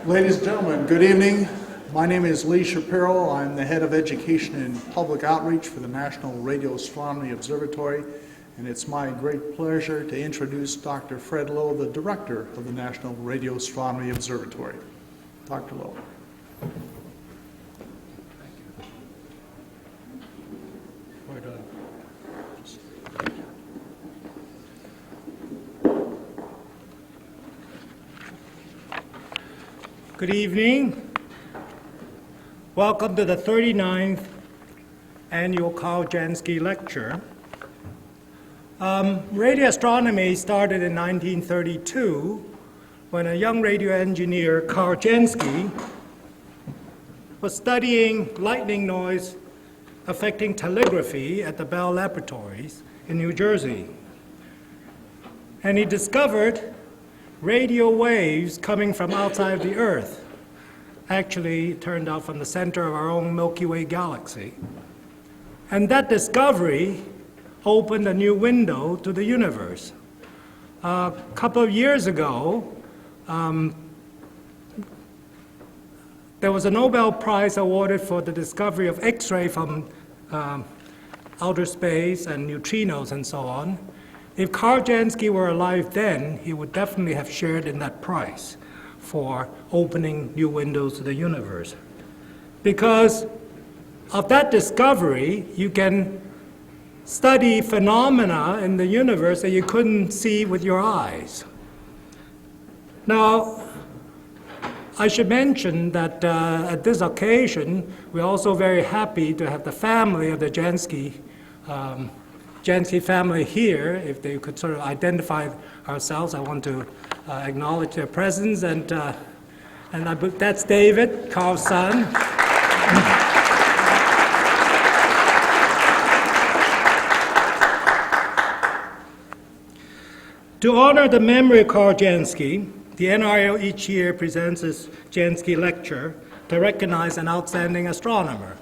Ladies and gentlemen, good evening. My name is Lee Shapiro. I'm the head of education and public outreach for the National Radio Astronomy Observatory, and it's my great pleasure to introduce Dr. Fred Lowe, the director of the National Radio Astronomy Observatory. Dr. Lowe. Good evening. Welcome to the 39th Annual Carl Jansky Lecture. Radio astronomy started in 1932 when a young radio engineer, Carl Jansky, was studying lightning noise affecting telegraphy at the Bell Laboratories in New Jersey. And he discovered radio waves coming from outside of the Earth. Actually, it turned out from the center of our own Milky Way galaxy. And that discovery opened a new window to the universe. A couple of years ago, there was a Nobel Prize awarded for the discovery of X-ray from outer space and neutrinos and so on. If Carl Jansky were alive then, he would definitely have shared in that prize for opening new windows to the universe. Because of that discovery, you can study phenomena in the universe that you couldn't see with your eyes. Now, I should mention that at this occasion, we're also very happy to have the family of the Jansky family here. If they could sort of identify ourselves, I want to acknowledge their presence. And that's David, Carl's son. To honor the memory of Carl Jansky, the NRAO each year presents its Jansky Lecture to recognize an outstanding astronomer.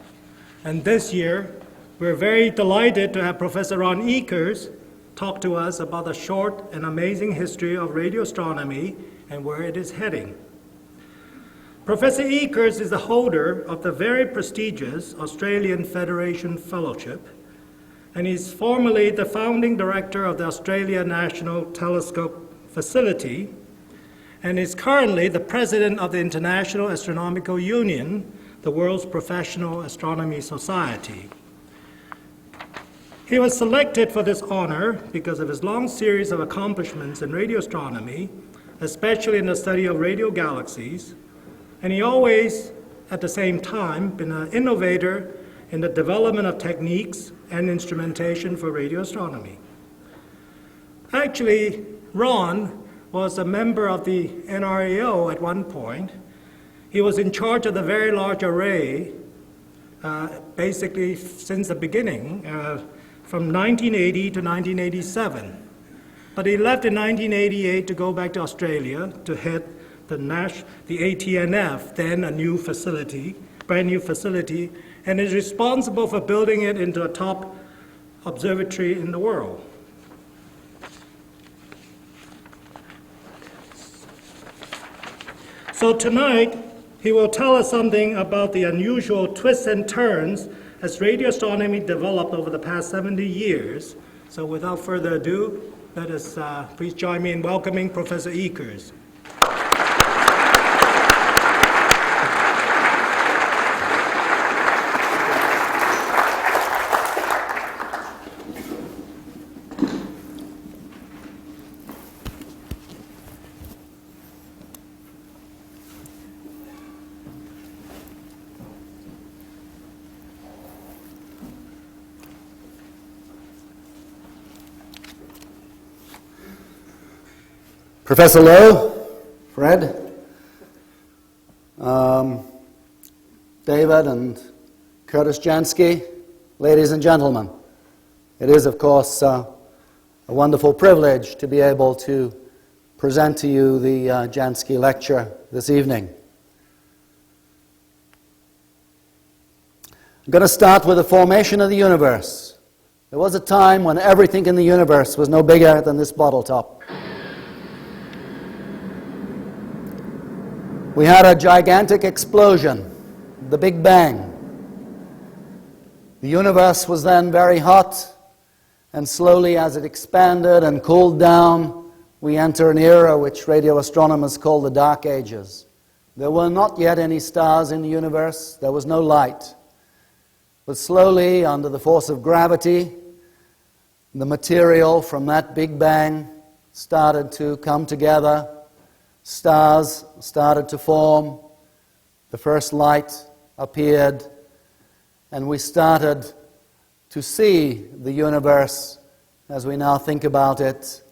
And this year, we're very delighted to have Professor Ron Ekers talk to us about the short and amazing history of radio astronomy and where it is heading. Professor Ekers is the holder of the very prestigious Australian Federation Fellowship, and he's formerly the founding director of the Australia National Telescope Facility, and is currently the president of the International Astronomical Union, the world's professional astronomy society. He was selected for this honor because of his long series of accomplishments in radio astronomy, especially in the study of radio galaxies, and he always, at the same time, been an innovator in the development of techniques and instrumentation for radio astronomy. Actually, Ron was a member of the NRAO at one point. He was in charge of the Very Large Array, basically since the beginning, from 1980 to 1987. But he left in 1988 to go back to Australia to head the ATNF, then a new facility, brand new facility, and is responsible for building it into a top observatory in the world. So tonight, he will tell us something about the unusual twists and turns as radio astronomy developed over the past 70 years. So without further ado, let us please join me in welcoming Professor Ekers. Professor Lowe, Fred, David and Curtis Jansky, ladies and gentlemen, it is, of course, a wonderful privilege to be able to present to you the Jansky Lecture this evening. I'm going to start with the formation of the universe. There was a time when everything in the universe was no bigger than this bottle top. We had a gigantic explosion, the Big Bang. The universe was then very hot, and slowly as it expanded and cooled down, we enter an era which radio astronomers call the Dark Ages. There were not yet any stars in the universe. There was no light. But slowly, under the force of gravity, the material from that Big Bang started to come together. Stars started to form. The first light appeared. And we started to see the universe as we now think about it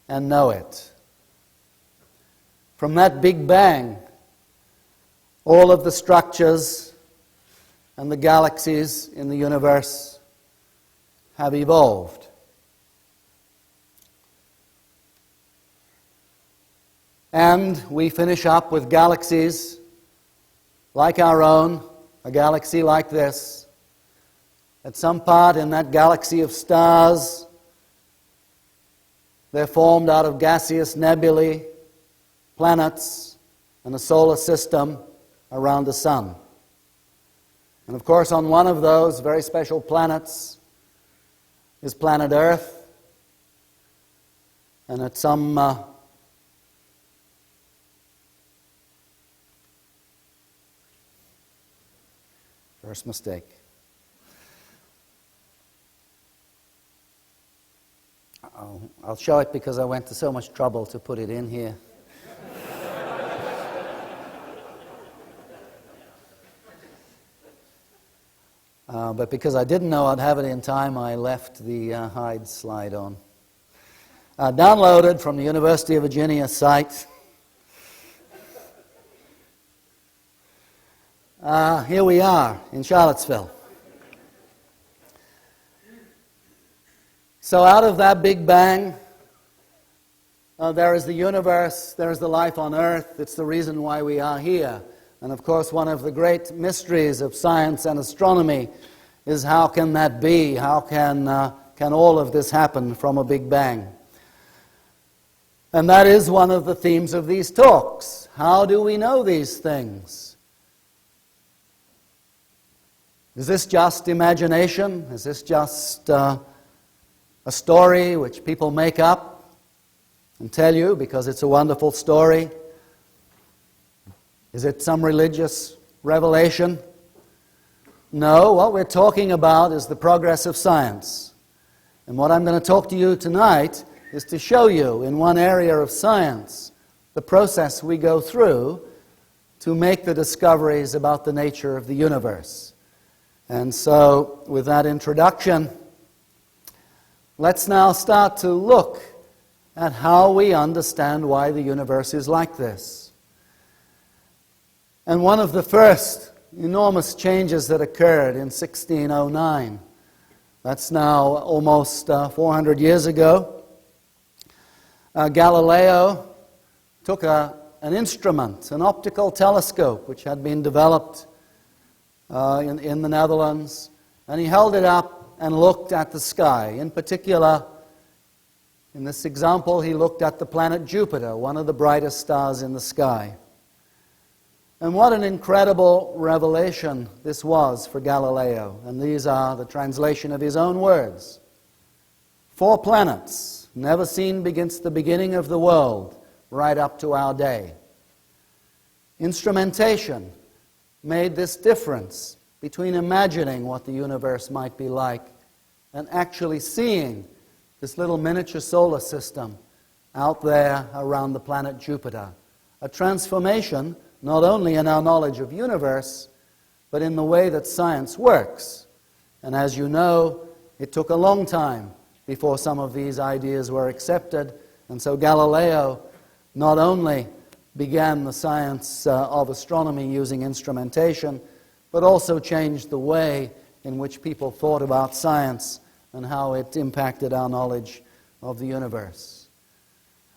and know it. From that Big Bang, all of the structures and the galaxies in the universe have evolved. And we finish up with galaxies like our own, a galaxy like this. At some part in that galaxy of stars, they're formed out of gaseous nebulae, planets, and a solar system around the sun. And of course, on one of those very special planets is planet Earth. And at some first mistake. I'll show it because I went to so much trouble to put it in here. But because I didn't know I'd have it in time, I left the hide slide on. Downloaded from the University of Virginia site. Here we are in Charlottesville. So out of that Big Bang, there is the universe, there is the life on Earth. It's the reason why we are here. And of course, one of the great mysteries of science and astronomy is how can that be? How can all of this happen from a Big Bang? And that is one of the themes of these talks. How do we know these things? Is this just imagination? Is this just a story which people make up and tell you because it's a wonderful story? Is it some religious revelation? No, what we're talking about is the progress of science. And what I'm going to talk to you tonight is to show you in one area of science the process we go through to make the discoveries about the nature of the universe. And so, with that introduction, let's now start to look at how we understand why the universe is like this. And one of the first enormous changes that occurred in 1609, that's now almost 400 years ago, Galileo took an instrument, an optical telescope, which had been developed in the Netherlands, and he held it up and looked at the sky. In particular, in this example, he looked at the planet Jupiter, one of the brightest stars in the sky. And what an incredible revelation this was for Galileo. And these are the translation of his own words. 4 planets, never seen since the beginning of the world, right up to our day. Instrumentation made this difference between imagining what the universe might be like and actually seeing this little miniature solar system out there around the planet Jupiter. A transformation not only in our knowledge of universe, but in the way that science works. And as you know, it took a long time before some of these ideas were accepted. And so Galileo not only began the science of astronomy using instrumentation, but also changed the way in which people thought about science and how it impacted our knowledge of the universe.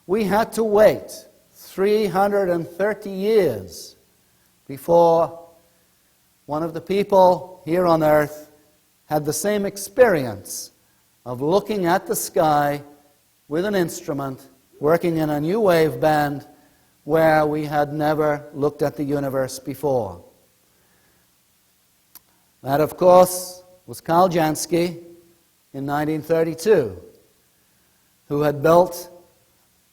We had to wait 330 years before one of the people here on Earth had the same experience of looking at the sky with an instrument, working in a new wave band, where we had never looked at the universe before. That, of course, was Carl Jansky in 1932, who had built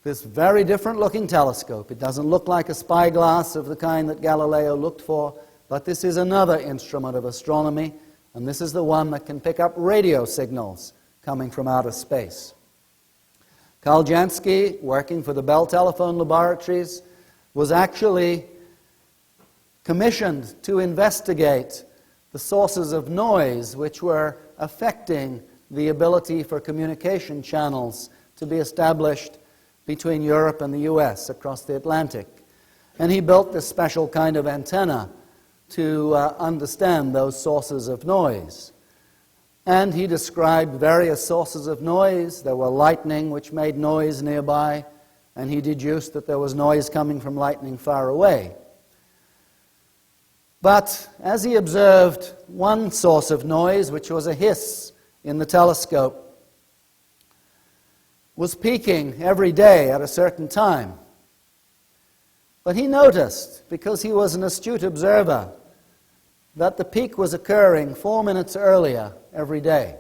this very different-looking telescope. It doesn't look like a spyglass of the kind that Galileo looked for, but this is another instrument of astronomy, and this is the one that can pick up radio signals coming from outer space. Carl Jansky, working for the Bell Telephone Laboratories, was actually commissioned to investigate the sources of noise which were affecting the ability for communication channels to be established between Europe and the US across the Atlantic. And he built this special kind of antenna to understand those sources of noise. And he described various sources of noise. There were lightning which made noise nearby, and he deduced that there was noise coming from lightning far away. But as he observed one source of noise, which was a hiss in the telescope, was peaking every day at a certain time. But he noticed, because he was an astute observer, that the peak was occurring 4 minutes earlier every day.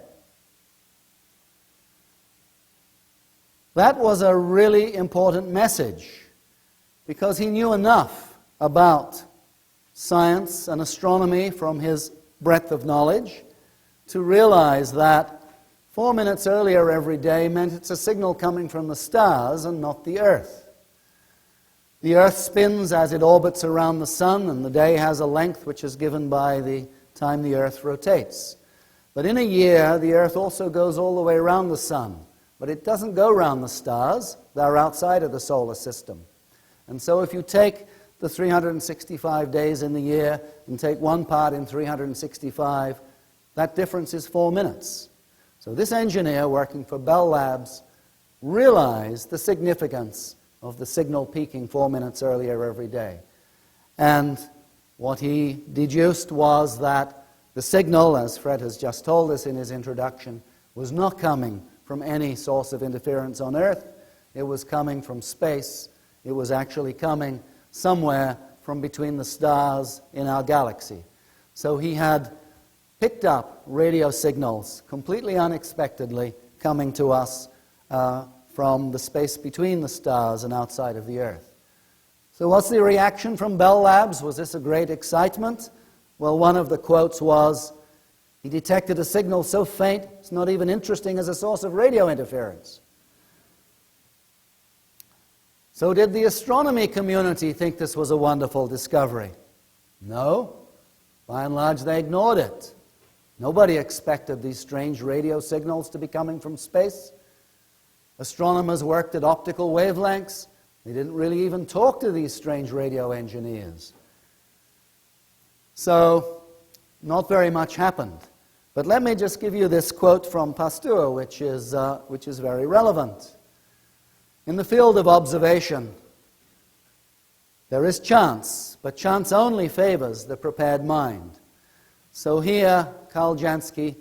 That was a really important message, because he knew enough about science and astronomy from his breadth of knowledge to realize that 4 minutes earlier every day meant it's a signal coming from the stars and not the Earth. The Earth spins as it orbits around the Sun, and the day has a length which is given by the time the Earth rotates. But in a year, the Earth also goes all the way around the Sun. But it doesn't go around the stars. They're outside of the solar system. And so if you take the 365 days in the year and take one part in 365, that difference is 4 minutes. So this engineer working for Bell Labs realized the significance of the signal peaking 4 minutes earlier every day. And what he deduced was that the signal, as Fred has just told us in his introduction, was not coming from any source of interference on Earth. It was coming from space. It was actually coming somewhere from between the stars in our galaxy. So he had picked up radio signals completely unexpectedly coming to us from the space between the stars and outside of the Earth. So what's the reaction from Bell Labs? Was this a great excitement? Well, one of the quotes was, he detected a signal so faint it's not even interesting as a source of radio interference. So did the astronomy community think this was a wonderful discovery? No. By and large, they ignored it. Nobody expected these strange radio signals to be coming from space. Astronomers worked at optical wavelengths. They didn't really even talk to these strange radio engineers. So, not very much happened. But let me just give you this quote from Pasteur, which is very relevant. In the field of observation, there is chance, but chance only favors the prepared mind. So here, Carl Jansky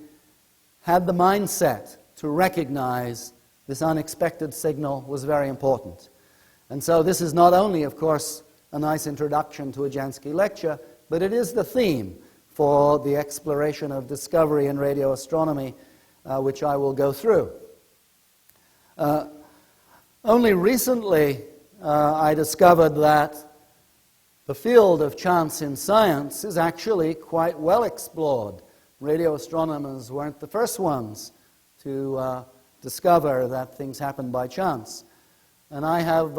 had the mindset to recognize this unexpected signal was very important. And so this is not only, of course, a nice introduction to a Jansky lecture, but it is the theme for the exploration of discovery in radio astronomy, which I will go through. Only recently I discovered that the field of chance in science is actually quite well explored. Radio astronomers weren't the first ones to discover that things happen by chance. And I have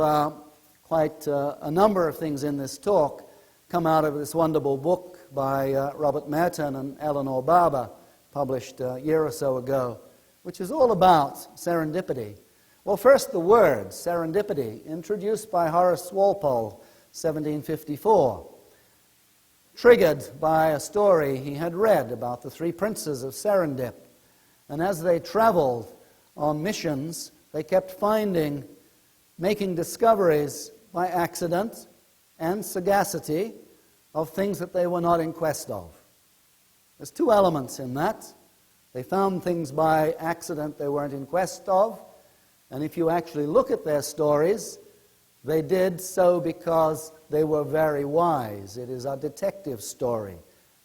quite a number of things in this talk come out of this wonderful book by Robert Merton and Eleanor Barber, published a year or so ago, which is all about serendipity. Well, first the word serendipity, introduced by Horace Walpole, 1754, triggered by a story he had read about the three princes of Serendip. And as they traveled on missions, they kept making discoveries by accident and sagacity of things that they were not in quest of. There's two elements in that. They found things by accident they weren't in quest of, and if you actually look at their stories, They did so because they were very wise. It is a detective story.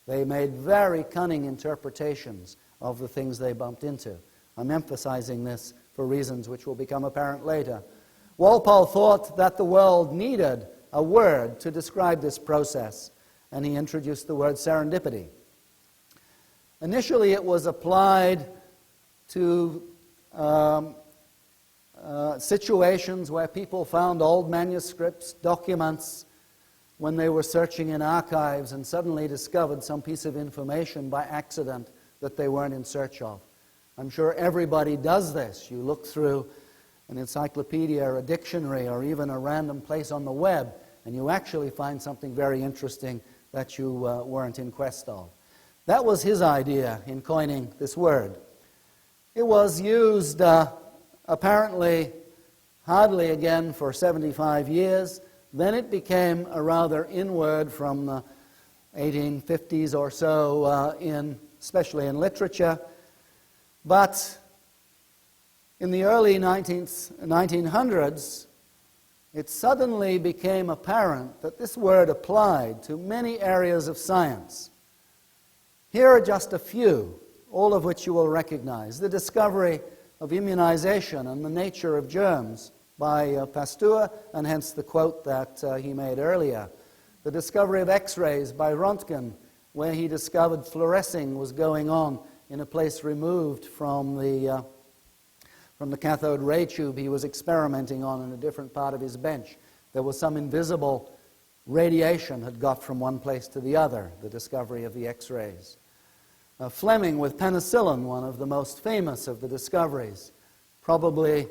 They made very cunning interpretations of the things they bumped into. I'm emphasizing this for reasons which will become apparent later. Walpole thought that the world needed a word to describe this process, and he introduced the word serendipity. Initially, it was applied to situations where people found old manuscripts, documents, when they were searching in archives and suddenly discovered some piece of information by accident that they weren't in search of. I'm sure everybody does this. You look through an encyclopedia or a dictionary or even a random place on the web, and you actually find something very interesting that you weren't in quest of. That was his idea in coining this word. It was used apparently hardly again for 75 years. Then it became a rather in word from the 1850s or so, especially in literature. But in the early 1900s, it suddenly became apparent that this word applied to many areas of science. Here are just a few, all of which you will recognize. The discovery of immunization and the nature of germs by Pasteur, and hence the quote that he made earlier. The discovery of X-rays by Röntgen, where he discovered fluorescing was going on in a place removed from the cathode ray tube he was experimenting on in a different part of his bench. There was some invisible radiation had got from one place to the other, the discovery of the X-rays. Fleming with penicillin, one of the most famous of the discoveries, probably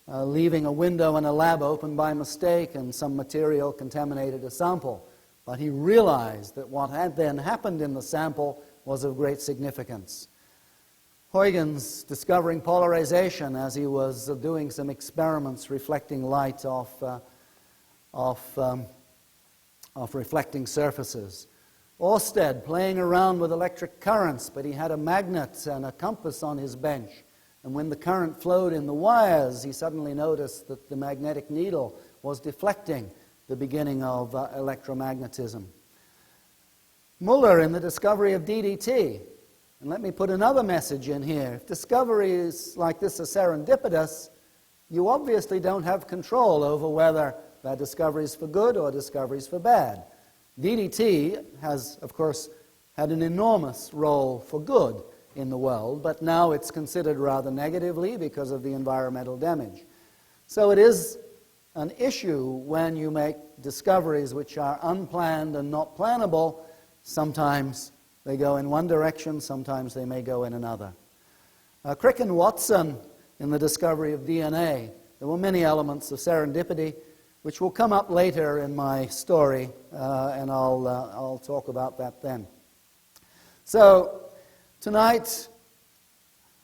leaving a window in a lab open by mistake and some material contaminated a sample. But he realized that what had then happened in the sample was of great significance. Huygens discovering polarization as he was doing some experiments reflecting light off reflecting surfaces. Oersted playing around with electric currents, but he had a magnet and a compass on his bench. And when the current flowed in the wires, he suddenly noticed that the magnetic needle was deflecting, the beginning of electromagnetism. Muller in the discovery of DDT. And let me put another message in here. If discoveries like this are serendipitous, you obviously don't have control over whether they're discoveries for good or discoveries for bad. DDT has, of course, had an enormous role for good in the world, but now it's considered rather negatively because of the environmental damage. So it is an issue when you make discoveries which are unplanned and not plannable. Sometimes they go in one direction, sometimes they may go in another. Crick and Watson, in the discovery of DNA, there were many elements of serendipity, which will come up later in my story, and I'll talk about that then. So, tonight,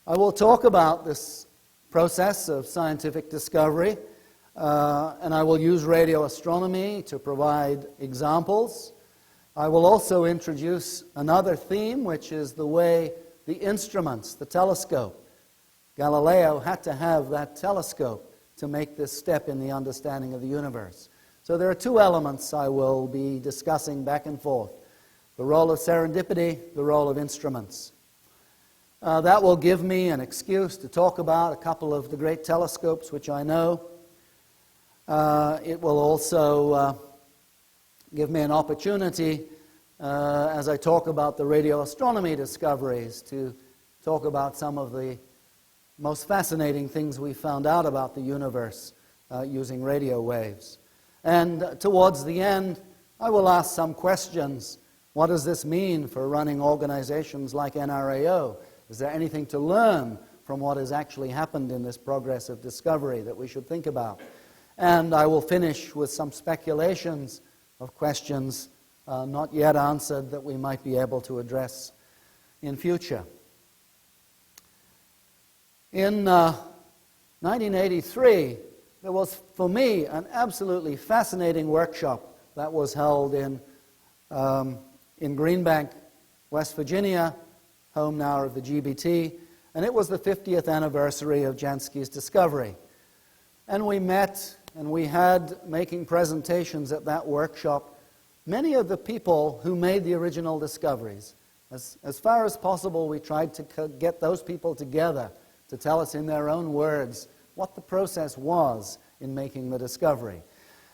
I will talk about this process of scientific discovery, and I will use radio astronomy to provide examples. I will also introduce another theme, which is the way the instruments, the telescope. Galileo had to have that telescope to make this step in the understanding of the universe. So there are two elements I will be discussing back and forth: the role of serendipity, the role of instruments. That will give me an excuse to talk about a couple of the great telescopes which I know. It will also give me an opportunity, as I talk about the radio astronomy discoveries, to talk about some of the most fascinating things we found out about the universe using radio waves. And towards the end, I will ask some questions. What does this mean for running organizations like NRAO? Is there anything to learn from what has actually happened in this progress of discovery that we should think about? And I will finish with some speculations of questions not yet answered that we might be able to address in future. In 1983, there was, for me, an absolutely fascinating workshop that was held in Greenbank, West Virginia, home now of the GBT, and it was the 50th anniversary of Jansky's discovery. And we met and we had making presentations at that workshop many of the people who made the original discoveries. As far as possible, we tried to get those people together to tell us in their own words what the process was in making the discovery.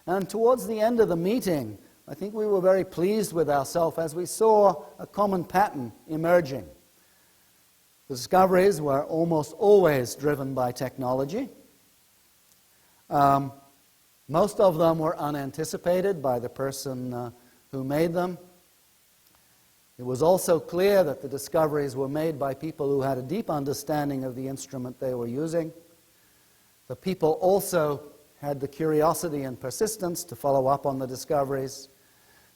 And towards the end of the meeting, I think we were very pleased with ourselves as we saw a common pattern emerging. The discoveries were almost always driven by technology. Most of them were unanticipated by the person who made them. It was also clear that the discoveries were made by people who had a deep understanding of the instrument they were using. The people also had the curiosity and persistence to follow up on the discoveries.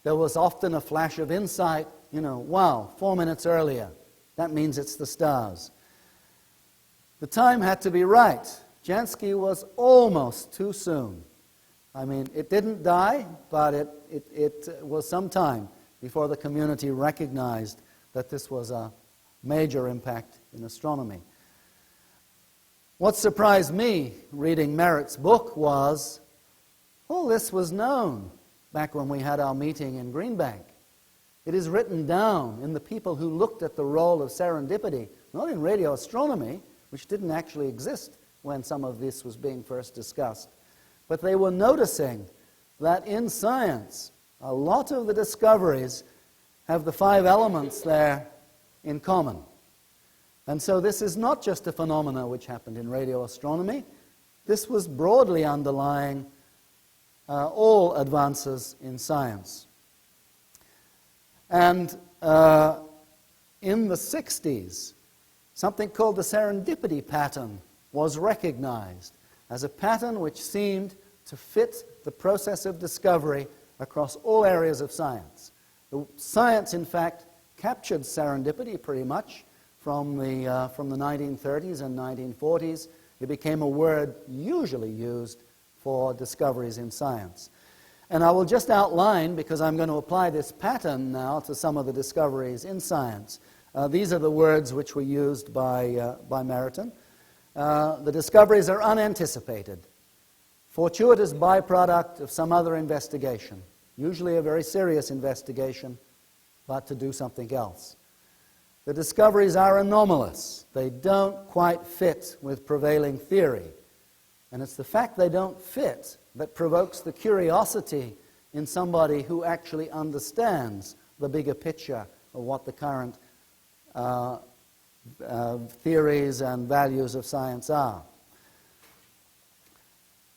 There was often a flash of insight, wow, 4 minutes earlier. That means it's the stars. The time had to be right. Jansky was almost too soon. I mean, it didn't die, but it was some time before the community recognized that this was a major impact in astronomy. What surprised me reading Merritt's book was, all this was known back when we had our meeting in Greenbank. It is written down in the people who looked at the role of serendipity, not in radio astronomy, which didn't actually exist when some of this was being first discussed, but they were noticing that in science, a lot of the discoveries have the 5 elements there in common. And so this is not just a phenomenon which happened in radio astronomy. This was broadly underlying all advances in science. And in the 60s, something called the serendipity pattern was recognized as a pattern which seemed to fit the process of discovery across all areas of science. The science, in fact, captured serendipity pretty much from the 1930s and 1940s. It became a word usually used for discoveries in science. And I will just outline, because I'm going to apply this pattern now to some of the discoveries in science. These are the words which were used by Merritt. The discoveries are unanticipated, fortuitous byproduct of some other investigation, usually a very serious investigation, but to do something else. The discoveries are anomalous. They don't quite fit with prevailing theory. And it's the fact they don't fit that provokes the curiosity in somebody who actually understands the bigger picture of what the current theories and values of science are.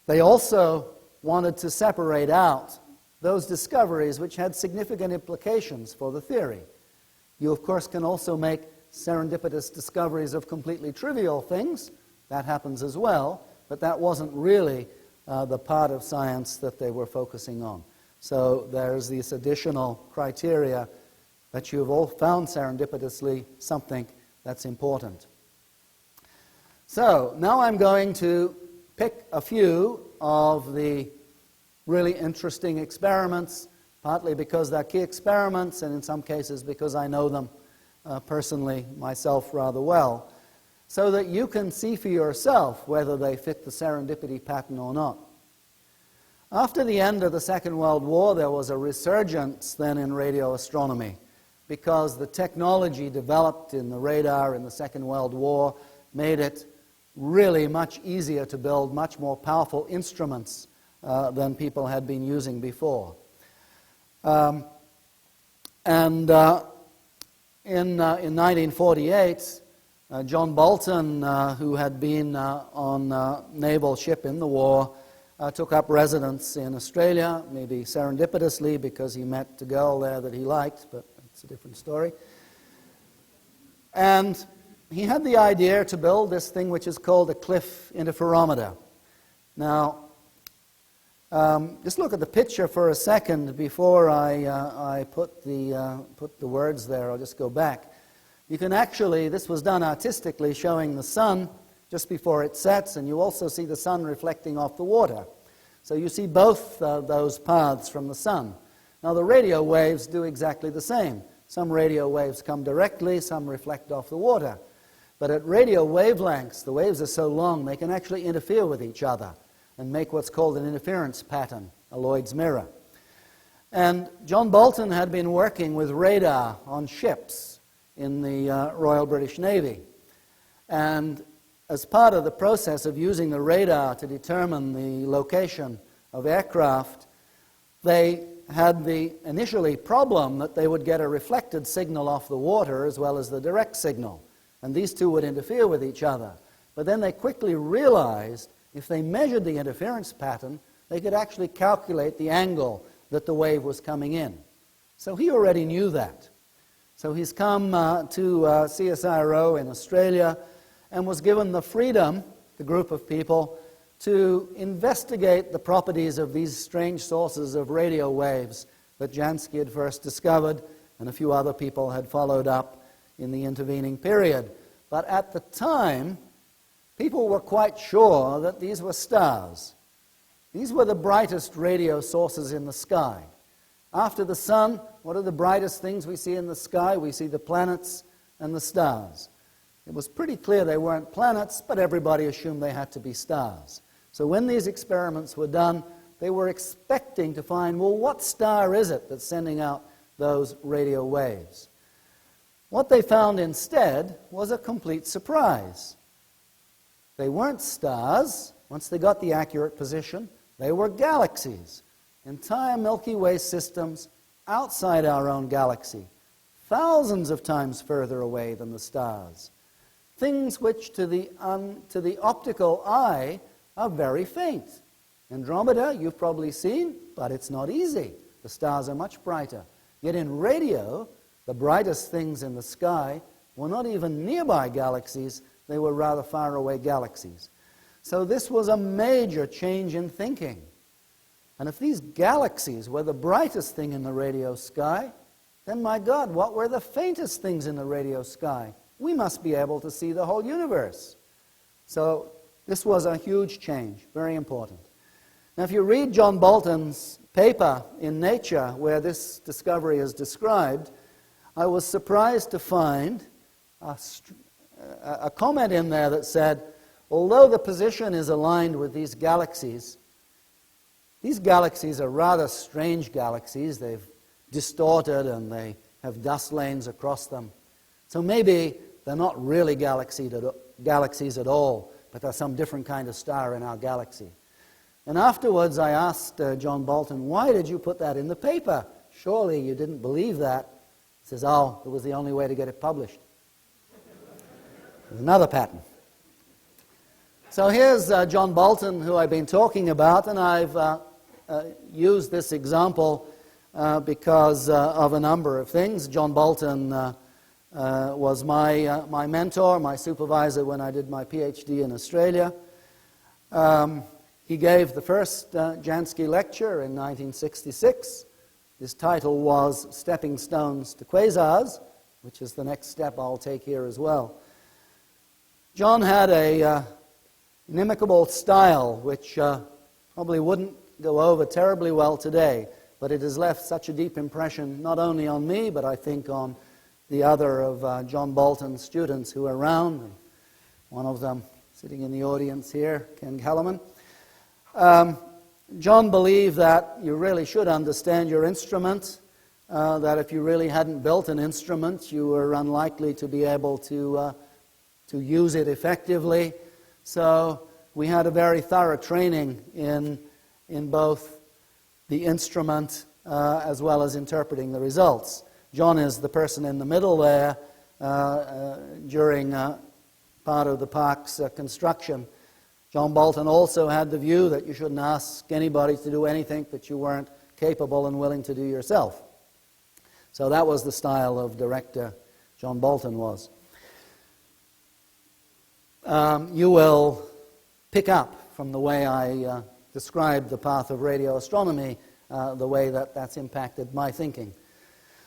They also wanted to separate out those discoveries which had significant implications for the theory. You, of course, can also make serendipitous discoveries of completely trivial things. That happens as well, but that wasn't really the part of science that they were focusing on. So there's this additional criteria that you've all found serendipitously something that's important. So now I'm going to pick a few of the really interesting experiments, partly because they're key experiments, and in some cases because I know them personally myself rather well, so that you can see for yourself whether they fit the serendipity pattern or not. After the end of the Second World War, there was a resurgence then in radio astronomy, because the technology developed in the radar in the Second World War made it really much easier to build much more powerful instruments than people had been using before. In 1948, John Bolton, who had been on a naval ship in the war, took up residence in Australia, maybe serendipitously because he met a girl there that he liked, but it's a different story. And he had the idea to build this thing which is called a cliff interferometer. Now, just look at the picture for a second before I put the words there. I'll just go back. You can actually, this was done artistically, showing the sun just before it sets, and you also see the sun reflecting off the water. So you see both those paths from the sun. Now the radio waves do exactly the same. Some radio waves come directly, some reflect off the water. But at radio wavelengths, the waves are so long they can actually interfere with each other. and make what's called an interference pattern, a Lloyd's mirror. And John Bolton had been working with radar on ships in the Royal British Navy. And as part of the process of using the radar to determine the location of aircraft, they had the initially problem that they would get a reflected signal off the water as well as the direct signal. And these two would interfere with each other. But then they quickly realized if they measured the interference pattern, they could actually calculate the angle that the wave was coming in. So he already knew that. So he's come to CSIRO in Australia and was given the freedom, the group of people, to investigate the properties of these strange sources of radio waves that Jansky had first discovered and a few other people had followed up in the intervening period. But at the time, people were quite sure that these were stars. These were the brightest radio sources in the sky. After the sun, what are the brightest things we see in the sky? We see the planets and the stars. It was pretty clear they weren't planets, but everybody assumed they had to be stars. So when these experiments were done, they were expecting to find, well, what star is it that's sending out those radio waves? What they found instead was a complete surprise. They weren't stars. Once they got the accurate position, they were galaxies, entire Milky Way systems outside our own galaxy, thousands of times further away than the stars. Things which to the optical eye are very faint. Andromeda, you've probably seen, but it's not easy. The stars are much brighter. Yet in radio, the brightest things in the sky were not even nearby galaxies, they were rather far away galaxies. So this was a major change in thinking. And if these galaxies were the brightest thing in the radio sky, then my God, what were the faintest things in the radio sky? We must be able to see the whole universe. So this was a huge change, very important. Now if you read John Bolton's paper in Nature where this discovery is described, I was surprised to find a comment in there that said, although the position is aligned with these galaxies are rather strange galaxies. They've distorted and they have dust lanes across them. So maybe they're not really galaxies at all, but they're some different kind of star in our galaxy. And afterwards I asked John Bolton, why did you put that in the paper? Surely you didn't believe that. He says, oh, it was the only way to get it published. There's another pattern. So here's John Bolton, who I've been talking about, and I've used this example because of a number of things. John Bolton was my mentor, my supervisor when I did my PhD in Australia. He gave the first Jansky lecture in 1966. His title was Stepping Stones to Quasars, which is the next step I'll take here as well. John had an inimicable style which probably wouldn't go over terribly well today, but it has left such a deep impression not only on me, but I think on the other of John Bolton's students who are around, and one of them sitting in the audience here, Ken Kellerman. John believed that you really should understand your instrument, that if you really hadn't built an instrument, you were unlikely to be able to use it effectively. So we had a very thorough training in both the instrument as well as interpreting the results. John is the person in the middle there during part of the park's construction. John Bolton also had the view that you shouldn't ask anybody to do anything that you weren't capable and willing to do yourself. So that was the style of director John Bolton was. You will pick up from the way I described the path of radio astronomy, the way that that's impacted my thinking.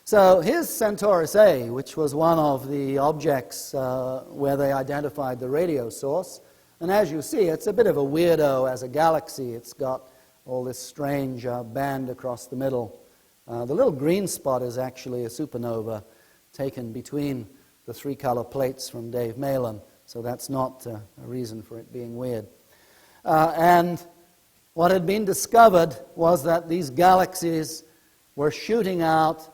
So here's Centaurus A, which was one of the objects where they identified the radio source. And as you see, it's a bit of a weirdo as a galaxy. It's got all this strange band across the middle. The little green spot is actually a supernova taken between the three-color plates from Dave Malin. So that's not a reason for it being weird. And what had been discovered was that these galaxies were shooting out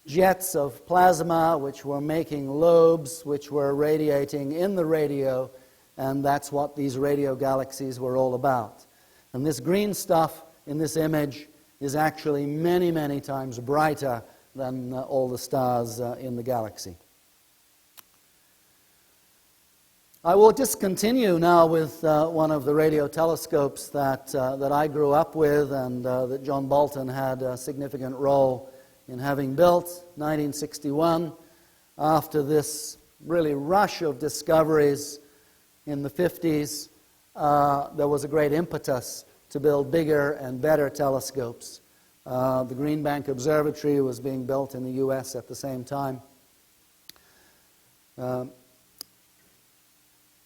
jets of plasma which were making lobes which were radiating in the radio, and that's what these radio galaxies were all about. And this green stuff in this image is actually many, many times brighter than all the stars in the galaxy. I will just continue now with one of the radio telescopes that I grew up with and that John Bolton had a significant role in having built, 1961, after this really rush of discoveries in the 50s. There was a great impetus to build bigger and better telescopes. The Green Bank Observatory was being built in the US at the same time.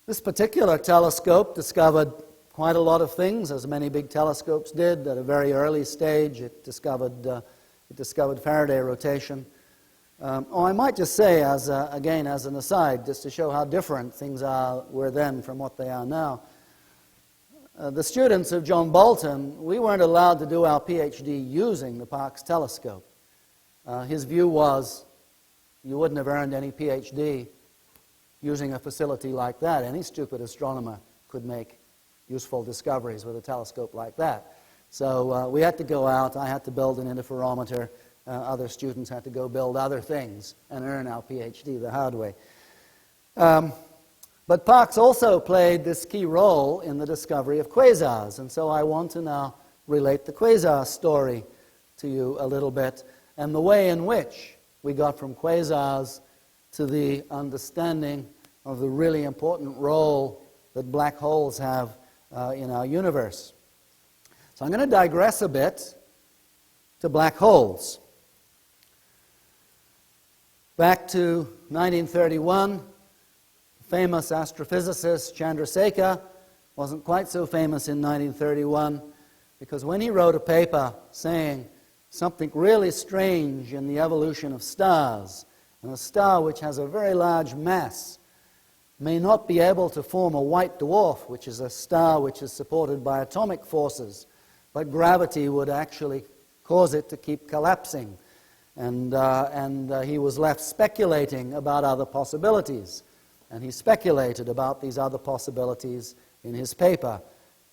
This particular telescope discovered quite a lot of things, as many big telescopes did. At a very early stage, it discovered Faraday rotation. I might just say, again, as an aside, just to show how different things were then from what they are now. The students of John Bolton, we weren't allowed to do our PhD using the Parkes telescope. His view was you wouldn't have earned any PhD using a facility like that. Any stupid astronomer could make useful discoveries with a telescope like that. So we had to go out. I had to build an interferometer. Other students had to go build other things and earn our PhD the hard way. But Parkes also played this key role in the discovery of quasars, and so I want to now relate the quasar story to you a little bit, and the way in which we got from quasars to the understanding of the really important role that black holes have in our universe. So I'm going to digress a bit to black holes. Back to 1931, famous astrophysicist Chandrasekhar wasn't quite so famous in 1931 because when he wrote a paper saying something really strange in the evolution of stars, and a star which has a very large mass may not be able to form a white dwarf, which is a star which is supported by atomic forces, but gravity would actually cause it to keep collapsing. And he was left speculating about other possibilities. And he speculated about these other possibilities in his paper,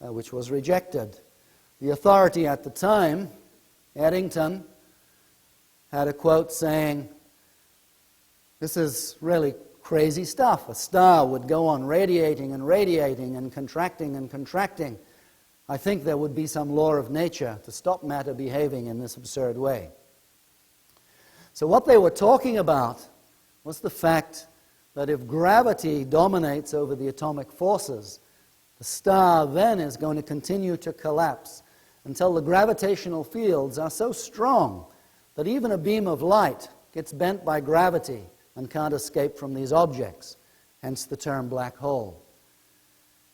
which was rejected. The authority at the time, Eddington, had a quote saying, "This is really crazy stuff. A star would go on radiating and radiating and contracting and contracting. I think there would be some law of nature to stop matter behaving in this absurd way." So what they were talking about was the fact that if gravity dominates over the atomic forces, the star then is going to continue to collapse until the gravitational fields are so strong that even a beam of light gets bent by gravity and can't escape from these objects, hence the term black hole.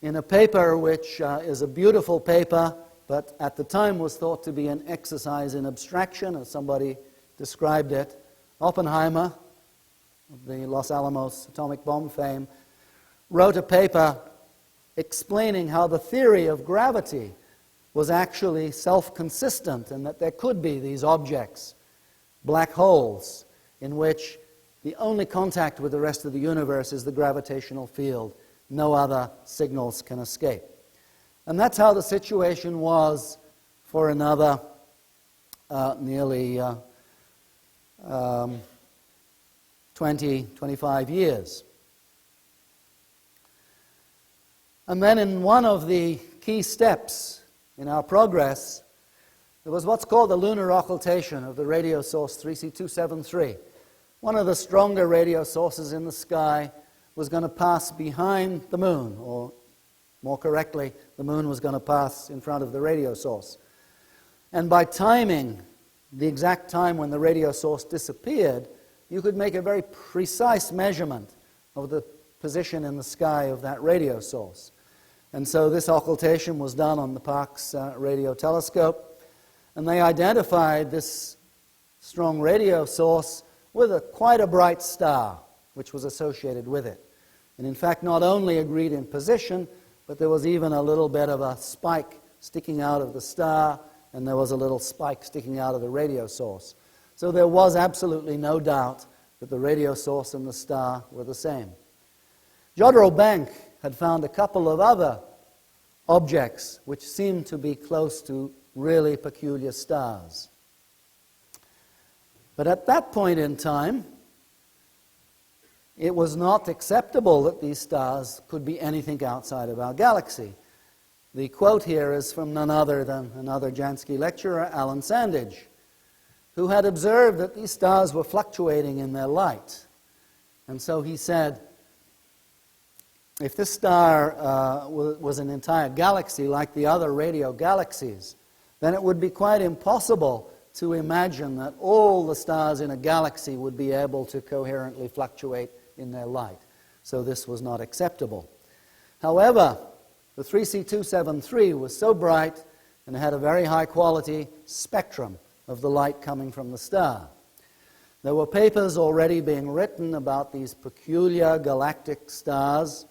In a paper which is a beautiful paper, but at the time was thought to be an exercise in abstraction, as somebody described it, Oppenheimer, of the Los Alamos atomic bomb fame, wrote a paper explaining how the theory of gravity was actually self-consistent and that there could be these objects, black holes, in which the only contact with the rest of the universe is the gravitational field. No other signals can escape. And that's how the situation was for another nearly 20, 25 years. And then in one of the key steps in our progress, there was what's called the lunar occultation of the radio source 3C273. One of the stronger radio sources in the sky was going to pass behind the moon, or more correctly, the moon was going to pass in front of the radio source. And by timing the exact time when the radio source disappeared, you could make a very precise measurement of the position in the sky of that radio source. And so this occultation was done on the Parkes radio telescope, and they identified this strong radio source with quite a bright star, which was associated with it. And in fact, not only agreed in position, but there was even a little bit of a spike sticking out of the star, and there was a little spike sticking out of the radio source. So there was absolutely no doubt that the radio source and the star were the same. Jodrell Bank had found a couple of other objects which seemed to be close to really peculiar stars. But at that point in time, it was not acceptable that these stars could be anything outside of our galaxy. The quote here is from none other than another Jansky lecturer, Alan Sandage, who had observed that these stars were fluctuating in their light. And so he said, if this star was an entire galaxy like the other radio galaxies, then it would be quite impossible to imagine that all the stars in a galaxy would be able to coherently fluctuate in their light. So this was not acceptable. However, the 3C273 was so bright and had a very high quality spectrum of the light coming from the star. There were papers already being written about these peculiar galactic stars,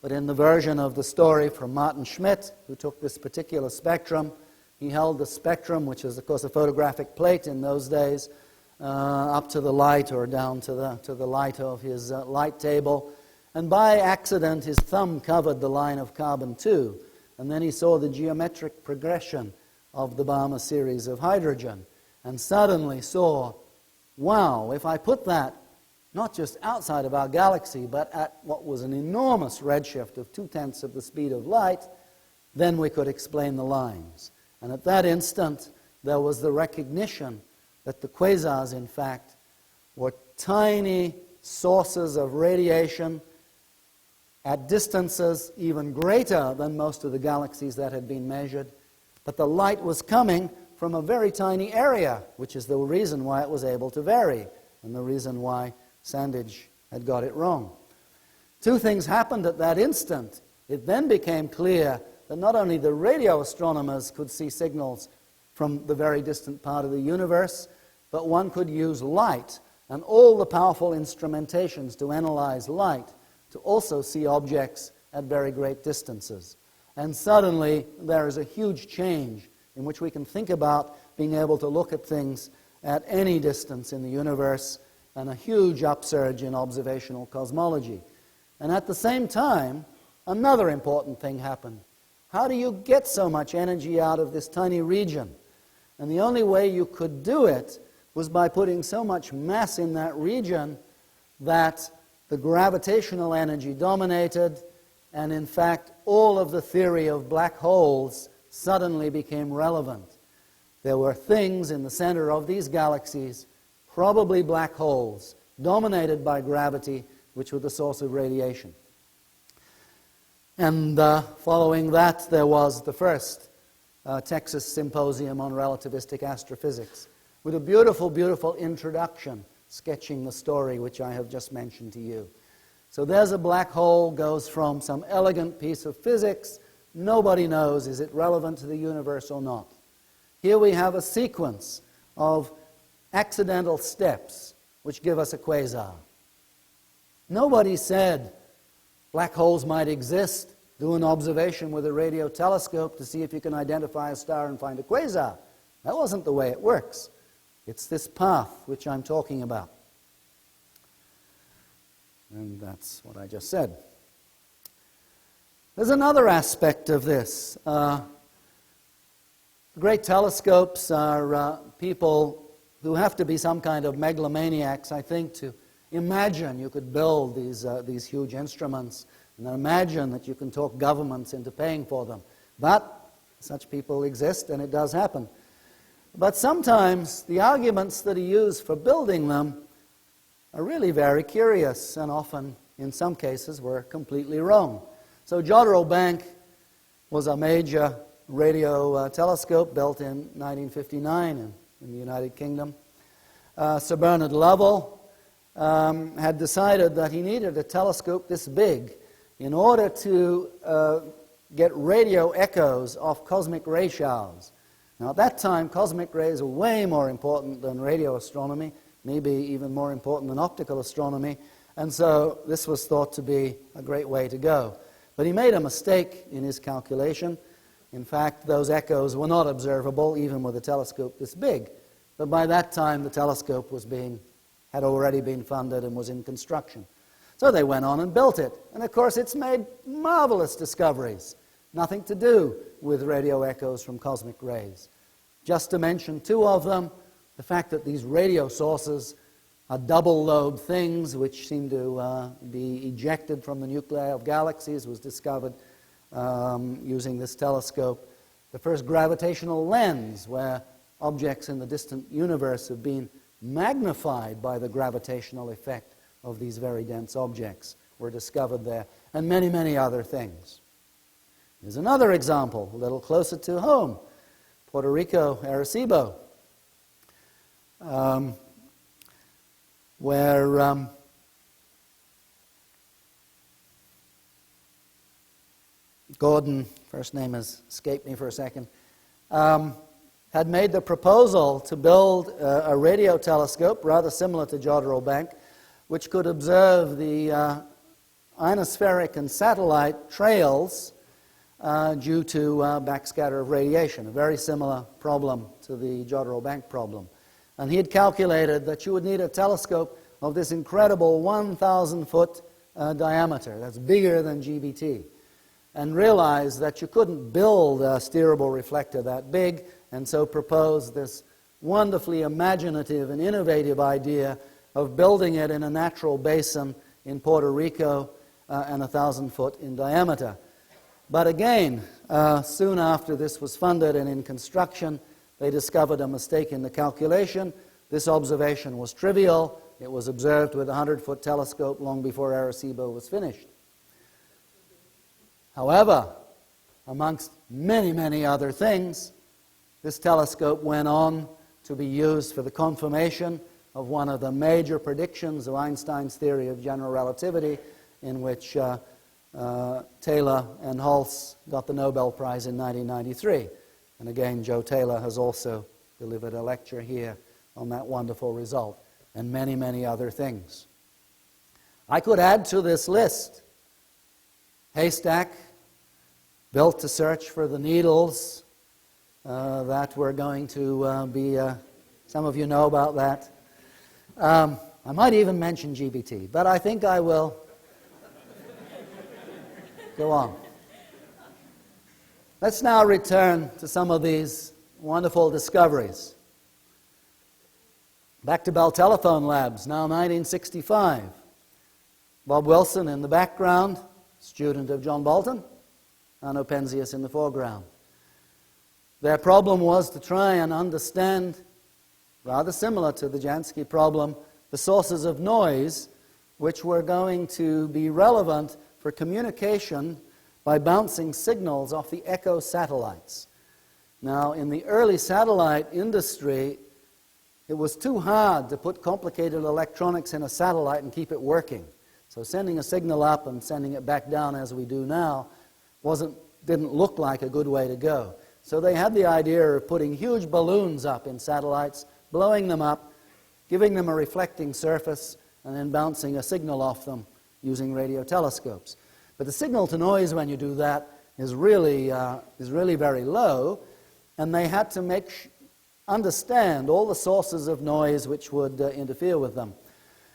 but in the version of the story from Martin Schmidt, who took this particular spectrum, he held the spectrum, which is of course a photographic plate in those days, up to the light or down to the light of his light table, and by accident his thumb covered the line of carbon-2, and then he saw the geometric progression of the Balmer series of hydrogen, and suddenly saw, wow, if I put that not just outside of our galaxy, but at what was an enormous redshift of 2/10 of the speed of light, then we could explain the lines. And at that instant, there was the recognition that the quasars, in fact, were tiny sources of radiation at distances even greater than most of the galaxies that had been measured, but the light was coming from a very tiny area, which is the reason why it was able to vary, and the reason why Sandage had got it wrong. Two things happened at that instant. It then became clear that not only the radio astronomers could see signals from the very distant part of the universe, but one could use light and all the powerful instrumentations to analyze light to also see objects at very great distances. And suddenly there is a huge change in which we can think about being able to look at things at any distance in the universe, and a huge upsurge in observational cosmology. And at the same time, another important thing happened. How do you get so much energy out of this tiny region? And the only way you could do it was by putting so much mass in that region that the gravitational energy dominated, and in fact, all of the theory of black holes suddenly became relevant. There were things in the center of these galaxies, probably black holes, dominated by gravity, which were the source of radiation. And following that, there was the first Texas Symposium on Relativistic Astrophysics, with a beautiful, beautiful introduction sketching the story which I have just mentioned to you. So there's a black hole, goes from some elegant piece of physics, nobody knows, is it relevant to the universe or not? Here we have a sequence of accidental steps which give us a quasar. Nobody said black holes might exist, do an observation with a radio telescope to see if you can identify a star and find a quasar. That wasn't the way it works. It's this path which I'm talking about. And that's what I just said. There's another aspect of this. Great telescopes are people who have to be some kind of megalomaniacs, I think, to imagine you could build these huge instruments and imagine that you can talk governments into paying for them. But such people exist, and it does happen. But sometimes the arguments that are used for building them are really very curious, and often, in some cases, were completely wrong. So Jodrell Bank was a major radio telescope built in 1959 in the United Kingdom. Sir Bernard Lovell had decided that he needed a telescope this big in order to get radio echoes of cosmic ray showers. Now, at that time, cosmic rays were way more important than radio astronomy, maybe even more important than optical astronomy, and so this was thought to be a great way to go. But he made a mistake in his calculation. In fact, those echoes were not observable even with a telescope this big. But by that time, the telescope had already been funded and was in construction. So they went on and built it. And of course, it's made marvelous discoveries. Nothing to do with radio echoes from cosmic rays. Just to mention two of them, the fact that these radio sources are double-lobe things which seem to be ejected from the nuclei of galaxies was discovered using this telescope. The first gravitational lens, where objects in the distant universe have been magnified by the gravitational effect of these very dense objects, were discovered there, and many, many other things. Here's another example, a little closer to home, Puerto Rico, Arecibo, where Gordon, first name has escaped me for a second, had made the proposal to build a radio telescope rather similar to Jodrell Bank, which could observe the ionospheric and satellite trails due to backscatter of radiation, a very similar problem to the Jodrell Bank problem. And he had calculated that you would need a telescope of this incredible 1,000-foot diameter, that's bigger than GBT, and realized that you couldn't build a steerable reflector that big, and so proposed this wonderfully imaginative and innovative idea of building it in a natural basin in Puerto Rico and 1,000 foot in diameter. But again, soon after this was funded and in construction, they discovered a mistake in the calculation. This observation was trivial. It was observed with a 100-foot telescope long before Arecibo was finished. However, amongst many, many other things, this telescope went on to be used for the confirmation of one of the major predictions of Einstein's theory of general relativity, in which Taylor and Hulse got the Nobel Prize in 1993. And again, Joe Taylor has also delivered a lecture here on that wonderful result, and many, many other things. I could add to this list Haystack, built to search for the needles that were going to be, some of you know about that. I might even mention GBT, but I think I will go on. Let's now return to some of these wonderful discoveries. Back to Bell Telephone Labs, now 1965. Bob Wilson in the background, student of John Bolton, Arno Penzias in the foreground. Their problem was to try and understand, rather similar to the Jansky problem, the sources of noise which were going to be relevant for communication by bouncing signals off the echo satellites. Now, in the early satellite industry, it was too hard to put complicated electronics in a satellite and keep it working. So sending a signal up and sending it back down as we do now didn't look like a good way to go. So they had the idea of putting huge balloons up in satellites, blowing them up, giving them a reflecting surface, and then bouncing a signal off them using radio telescopes. But the signal to noise when you do that is really very low, and they had to understand all the sources of noise which would interfere with them.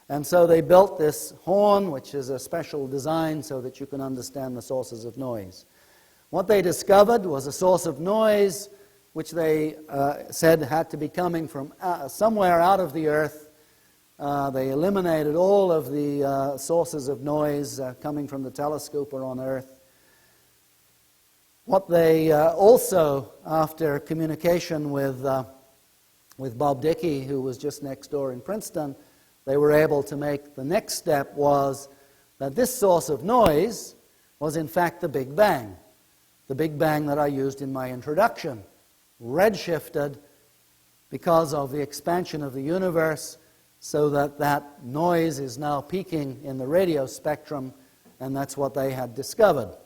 And so they built this horn, which is a special design so that you can understand the sources of noise. What they discovered was a source of noise which they said had to be coming from somewhere out of the Earth. They eliminated all of the sources of noise coming from the telescope or on Earth. What they also, after communication with Bob Dickey, who was just next door in Princeton, they were able to make the next step was that this source of noise was in fact the Big Bang. The Big Bang that I used in my introduction, redshifted because of the expansion of the universe, so that that noise is now peaking in the radio spectrum, and that's what they had discovered.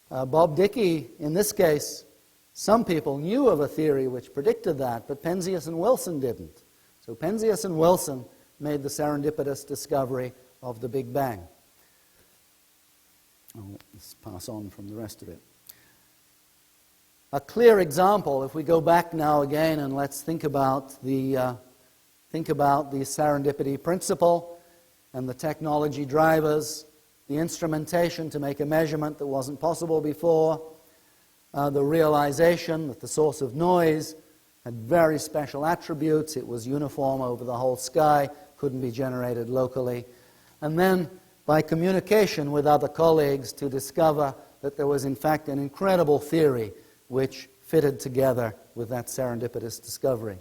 Bob Dickey, in this case, some people knew of a theory which predicted that, but Penzias and Wilson didn't. So Penzias and Wilson made the serendipitous discovery of the Big Bang. Let's pass on from the rest of it. a clear example, if we go back now again and let's think about the serendipity principle and the technology drivers, the instrumentation to make a measurement that wasn't possible before, the realization that the source of noise had very special attributes, it was uniform over the whole sky, couldn't be generated locally, and then by communication with other colleagues to discover that there was in fact an incredible theory which fitted together with that serendipitous discovery.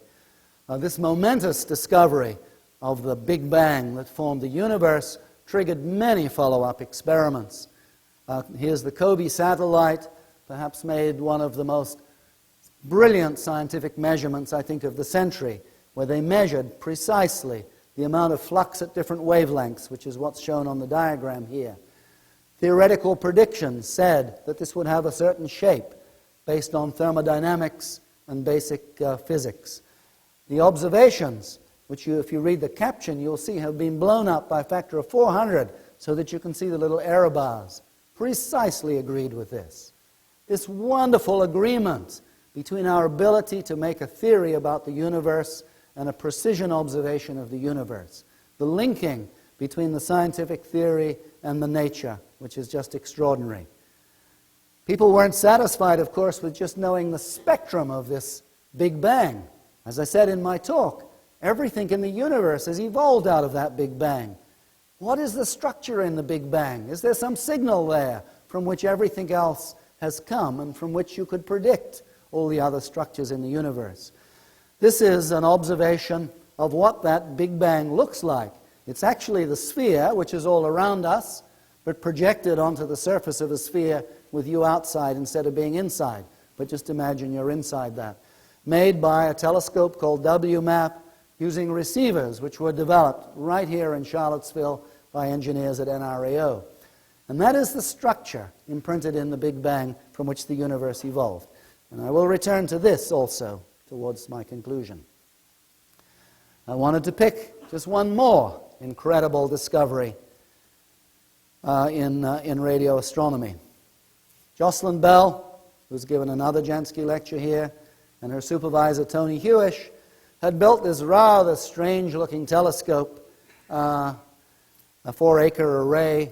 This momentous discovery of the Big Bang that formed the universe triggered many follow-up experiments. Here's the Kobe satellite, perhaps made one of the most brilliant scientific measurements, I think, of the century, where they measured precisely the amount of flux at different wavelengths, which is what's shown on the diagram here. Theoretical predictions said that this would have a certain shape based on thermodynamics and basic physics. The observations, which if you read the caption, you'll see have been blown up by a factor of 400 so that you can see the little error bars, precisely agreed with this. This wonderful agreement between our ability to make a theory about the universe and a precision observation of the universe. The linking between the scientific theory and the nature, which is just extraordinary. People weren't satisfied, of course, with just knowing the spectrum of this Big Bang. As I said in my talk, everything in the universe has evolved out of that Big Bang. What is the structure in the Big Bang? Is there some signal there from which everything else has come and from which you could predict all the other structures in the universe? This is an observation of what that Big Bang looks like. It's actually the sphere, which is all around us, but projected onto the surface of a sphere with you outside instead of being inside. But just imagine you're inside that. Made by a telescope called WMAP, using receivers which were developed right here in Charlottesville by engineers at NRAO. And that is the structure imprinted in the Big Bang from which the universe evolved. And I will return to this also towards my conclusion. I wanted to pick just one more incredible discovery in radio astronomy. Jocelyn Bell, who's given another Jansky lecture here, and her supervisor Tony Hewish, had built this rather strange-looking telescope, a 4-acre array,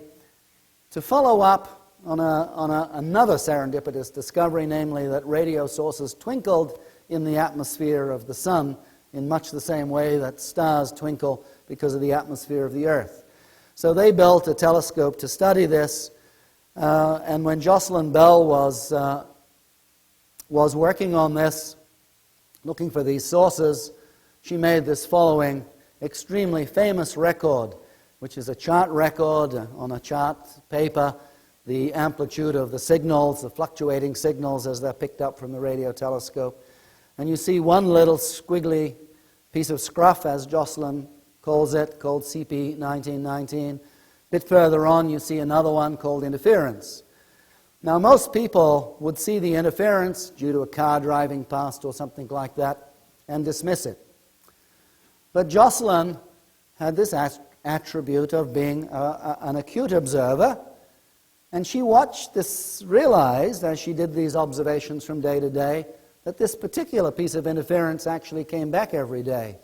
to follow up on another serendipitous discovery, namely that radio sources twinkled in the atmosphere of the sun in much the same way that stars twinkle because of the atmosphere of the Earth. So they built a telescope to study this, and when Jocelyn Bell was working on this, looking for these sources, she made this following extremely famous record, which is a chart record on a chart paper, the amplitude of the signals, the fluctuating signals as they're picked up from the radio telescope. And you see one little squiggly piece of scruff, as Jocelyn calls it, called CP 1919. A bit further on, you see another one called interference. Now, most people would see the interference due to a car driving past or something like that and dismiss it. But Jocelyn had this attribute of being an acute observer, and she watched this, realized as she did these observations from day to day, that this particular piece of interference actually came back every day.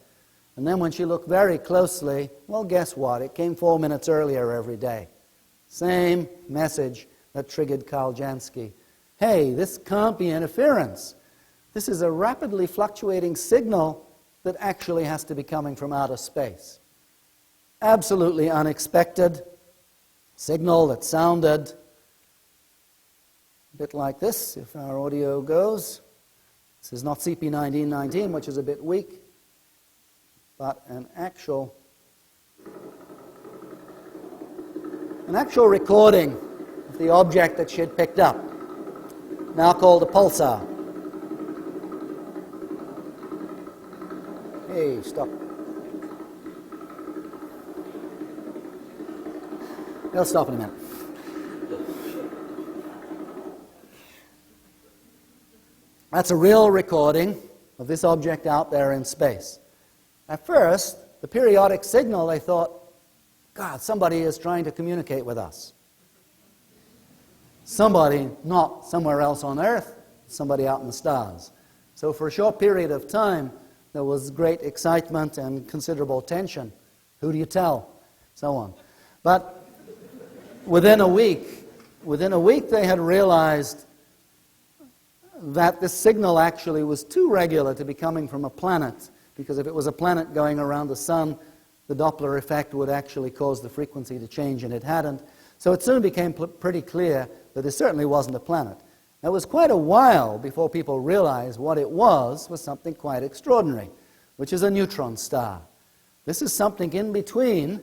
And then when she looked very closely, well, guess what? It came 4 minutes earlier every day. Same message that triggered Carl Jansky. Hey, this can't be interference. This is a rapidly fluctuating signal that actually has to be coming from outer space. Absolutely unexpected signal that sounded a bit like this, if our audio goes. This is not CP 1919, which is a bit weak, but an actual recording of the object that she had picked up, now called a pulsar. Hey, stop. It'll stop in a minute. That's a real recording of this object out there in space. At first, the periodic signal, they thought, God, somebody is trying to communicate with us. Somebody, not somewhere else on Earth, somebody out in the stars. So for a short period of time, there was great excitement and considerable tension. Who do you tell? So on. But within a week they had realized that this signal actually was too regular to be coming from a planet, because if it was a planet going around the sun, the Doppler effect would actually cause the frequency to change, and it hadn't. So it soon became pretty clear that it certainly wasn't a planet. It was quite a while before people realized what it was something quite extraordinary, which is a neutron star. This is something in between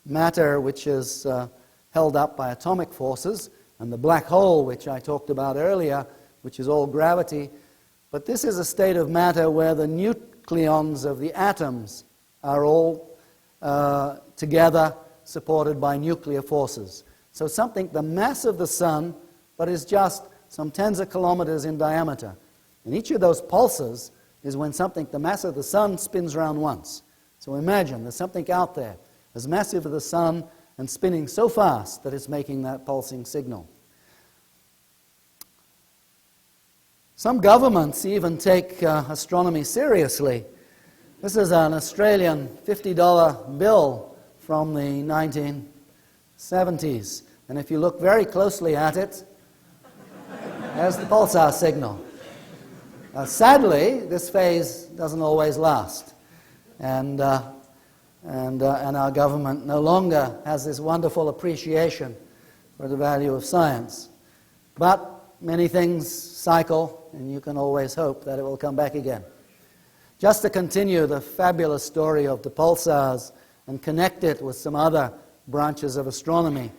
matter, which is held up by atomic forces, and the black hole, which I talked about earlier, which is all gravity. But this is a state of matter where the nucleons of the atoms are all together, supported by nuclear forces. So something the mass of the sun, but is just some tens of kilometers in diameter. And each of those pulses is when something the mass of the sun spins around once. So imagine there's something out there as massive as the sun and spinning so fast that it's making that pulsing signal. Some governments even take astronomy seriously. This is an Australian $50 bill from the 1970s. And if you look very closely at it, there's the pulsar signal. Sadly, this phase doesn't always last. And our government no longer has this wonderful appreciation for the value of science. But many things cycle, and you can always hope that it will come back again. Just to continue the fabulous story of the pulsars and connect it with some other branches of astronomy,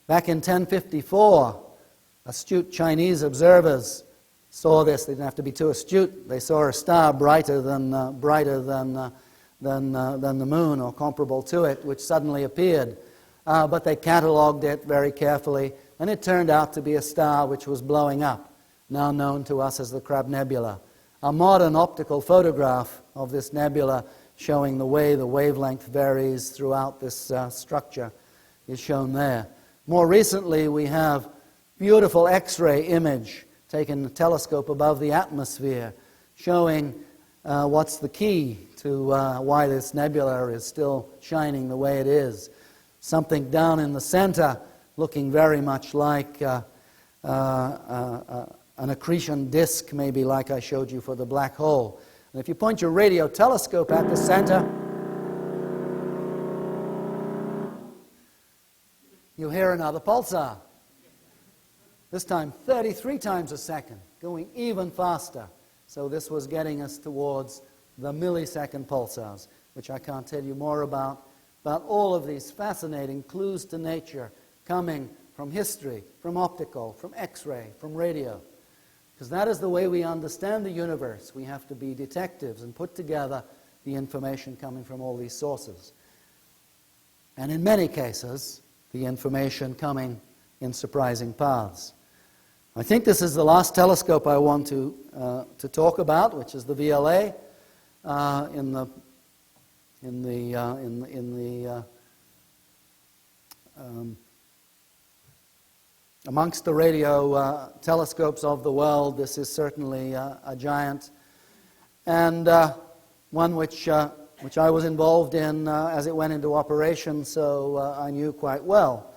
back in 1054, astute Chinese observers saw this. They didn't have to be too astute. They saw a star brighter than the moon, or comparable to it, which suddenly appeared. But they catalogued it very carefully, and it turned out to be a star which was blowing up, now known to us as the Crab Nebula. A modern optical photograph of this nebula showing the way the wavelength varies throughout this structure is shown there. More recently, we have beautiful X-ray image taken in a telescope above the atmosphere, showing what's the key to why this nebula is still shining the way it is. Something down in the center looking very much like an accretion disk, maybe like I showed you for the black hole. And if you point your radio telescope at the center, you hear another pulsar. This time 33 times a second, going even faster. So this was getting us towards the millisecond pulsars, which I can't tell you more about all of these fascinating clues to nature coming from history, from optical, from X-ray, from radio. Because that is the way we understand the universe. We have to be detectives and put together the information coming from all these sources. And in many cases, the information coming in surprising paths. I think this is the last telescope I want to talk about, which is the VLA amongst the radio telescopes of the world. This is certainly a giant, and one which I was involved in as it went into operation, so I knew quite well.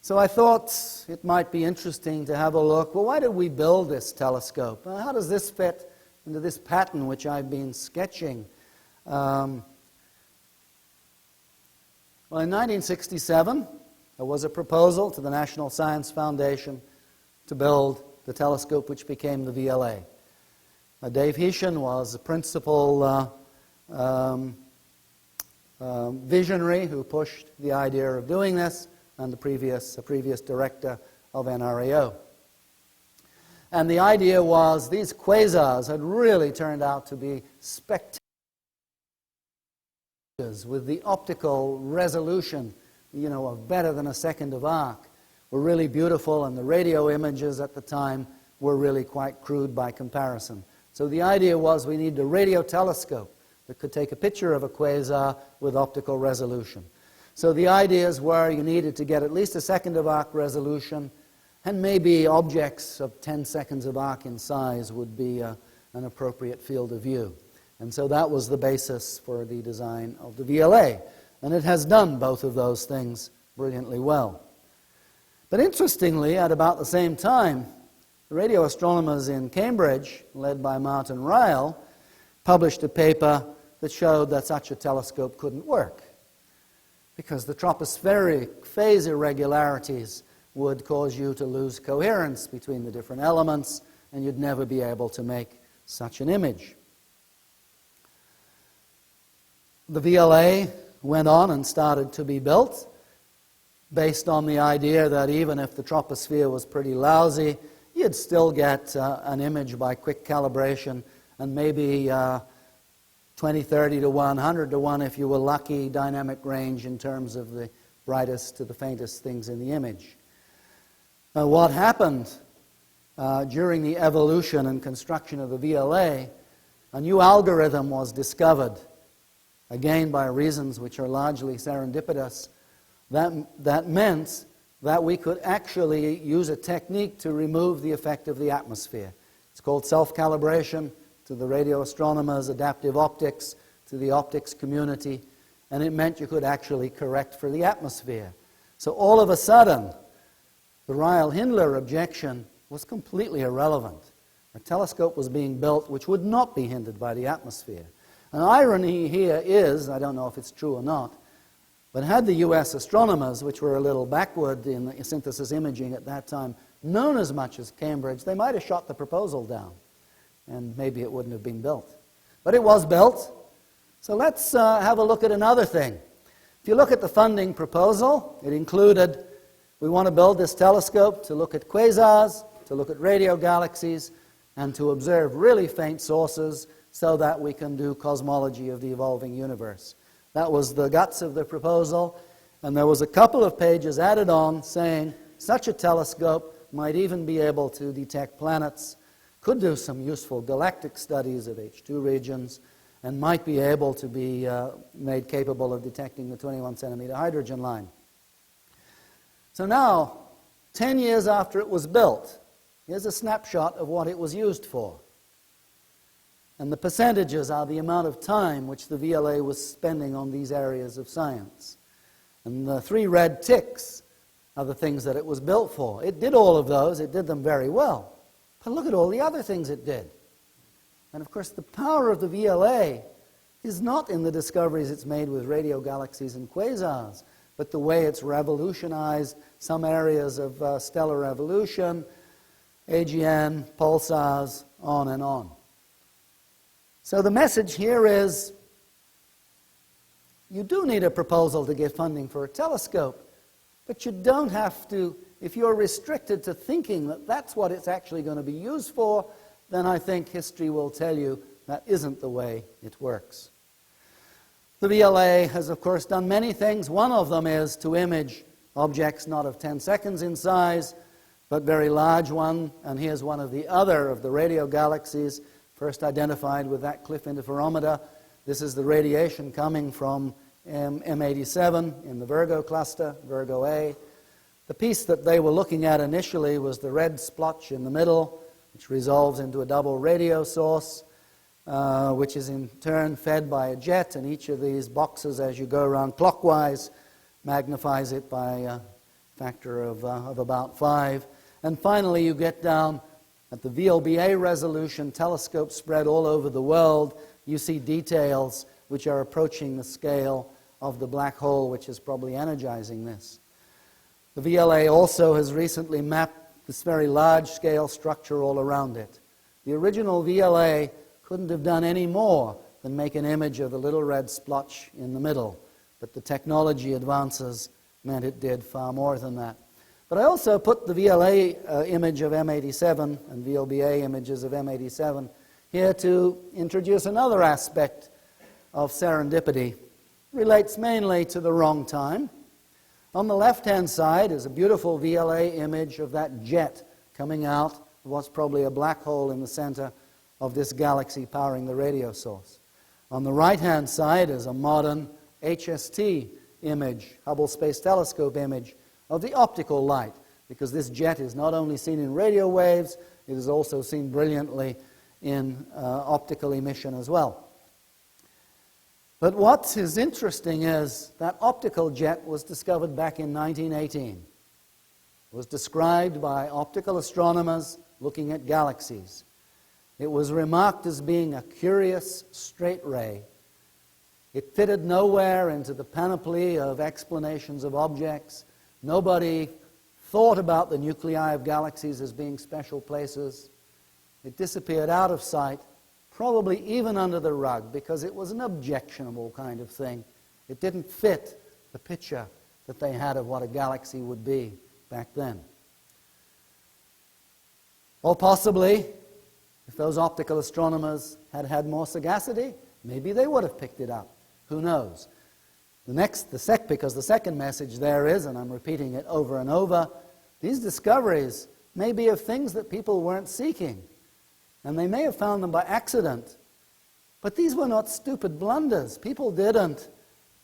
So I thought it might be interesting to have a look. Well, why did we build this telescope? How does this fit into this pattern which I've been sketching? Well, in 1967, there was a proposal to the National Science Foundation to build the telescope which became the VLA. Dave Heshin was the principal visionary who pushed the idea of doing this, and the previous director of NRAO. And the idea was these quasars had really turned out to be spectacular with the optical resolution, of better than a second of arc, were really beautiful, and the radio images at the time were really quite crude by comparison. So the idea was we needed a radio telescope that could take a picture of a quasar with optical resolution. So the ideas were you needed to get at least a second of arc resolution, and maybe objects of 10 seconds of arc in size would be an appropriate field of view. And so that was the basis for the design of the VLA. And it has done both of those things brilliantly well. But interestingly, at about the same time, the radio astronomers in Cambridge, led by Martin Ryle, published a paper that showed that such a telescope couldn't work, because the tropospheric phase irregularities would cause you to lose coherence between the different elements, and you'd never be able to make such an image. The VLA went on and started to be built based on the idea that even if the troposphere was pretty lousy, you'd still get an image by quick calibration, and maybe 20, 30 to 1, 100 to 1 if you were lucky, dynamic range in terms of the brightest to the faintest things in the image. Now, what happened during the evolution and construction of the VLA, a new algorithm was discovered, again by reasons which are largely serendipitous. That meant that we could actually use a technique to remove the effect of the atmosphere. It's called self-calibration. To the radio astronomers, adaptive optics, to the optics community, and it meant you could actually correct for the atmosphere. So all of a sudden, the Ryle-Hindler objection was completely irrelevant. A telescope was being built which would not be hindered by the atmosphere. An irony here is, I don't know if it's true or not, but had the US astronomers, which were a little backward in the synthesis imaging at that time, known as much as Cambridge, they might have shot the proposal down, and maybe it wouldn't have been built. But it was built. So let's have a look at another thing. If you look at the funding proposal, it included, we want to build this telescope to look at quasars, to look at radio galaxies, and to observe really faint sources so that we can do cosmology of the evolving universe. That was the guts of the proposal, and there was a couple of pages added on saying such a telescope might even be able to detect planets, could do some useful galactic studies of H2 regions, and might be able to be made capable of detecting the 21 centimeter hydrogen line. So now, 10 years after it was built, here's a snapshot of what it was used for. And the percentages are the amount of time which the VLA was spending on these areas of science. And the 3 red ticks are the things that it was built for. It did all of those, it did them very well. But look at all the other things it did. And of course, the power of the VLA is not in the discoveries it's made with radio galaxies and quasars, but the way it's revolutionized some areas of stellar evolution, AGN, pulsars, on and on. So the message here is, you do need a proposal to get funding for a telescope, but you don't have to. If you're restricted to thinking that that's what it's actually going to be used for, then I think history will tell you that isn't the way it works. The VLA has, of course, done many things. One of them is to image objects not of 10 seconds in size, but very large one. And here's one of the other of the radio galaxies, first identified with that cliff interferometer. This is the radiation coming from M87 in the Virgo cluster, Virgo A. The piece that they were looking at initially was the red splotch in the middle, which resolves into a double radio source, which is in turn fed by a jet, and each of these boxes, as you go around clockwise, magnifies it by a factor of about 5. And finally, you get down at the VLBA resolution, telescope spread all over the world. You see details which are approaching the scale of the black hole, which is probably energizing this. The VLA also has recently mapped this very large-scale structure all around it. The original VLA couldn't have done any more than make an image of the little red splotch in the middle, but the technology advances meant it did far more than that. But I also put the VLA image of M87 and VLBA images of M87 here to introduce another aspect of serendipity. It relates mainly to the wrong time. On the left-hand side is a beautiful VLA image of that jet coming out of what's probably a black hole in the center of this galaxy powering the radio source. On the right-hand side is a modern HST image, Hubble Space Telescope image, of the optical light because this jet is not only seen in radio waves, it is also seen brilliantly in optical emission as well. But what is interesting is that optical jet was discovered back in 1918. It was described by optical astronomers looking at galaxies. It was remarked as being a curious straight ray. It fitted nowhere into the panoply of explanations of objects. Nobody thought about the nuclei of galaxies as being special places. It disappeared out of sight, probably even under the rug, because it was an objectionable kind of thing. It didn't fit the picture that they had of what a galaxy would be back then. Or possibly, if those optical astronomers had had more sagacity, maybe they would have picked it up. Who knows? Because the second message there is, and I'm repeating it over and over, these discoveries may be of things that people weren't seeking, and they may have found them by accident. But these were not stupid blunders. People didn't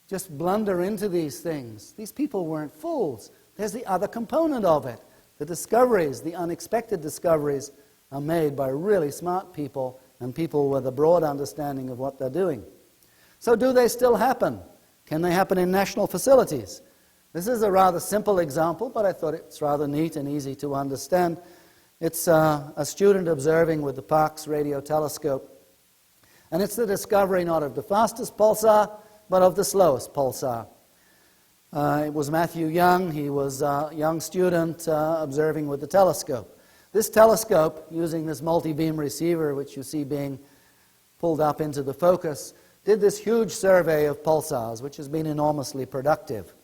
just blunder into these things. These people weren't fools. There's the other component of it. The discoveries, the unexpected discoveries, are made by really smart people and people with a broad understanding of what they're doing. So do they still happen? Can they happen in national facilities? This is a rather simple example, but I thought it's rather neat and easy to understand. It's a student observing with the Parkes radio telescope. And it's the discovery not of the fastest pulsar, but of the slowest pulsar. It was Matthew Young. He was a young student observing with the telescope. This telescope, using this multi-beam receiver, which you see being pulled up into the focus, did this huge survey of pulsars, which has been enormously productive.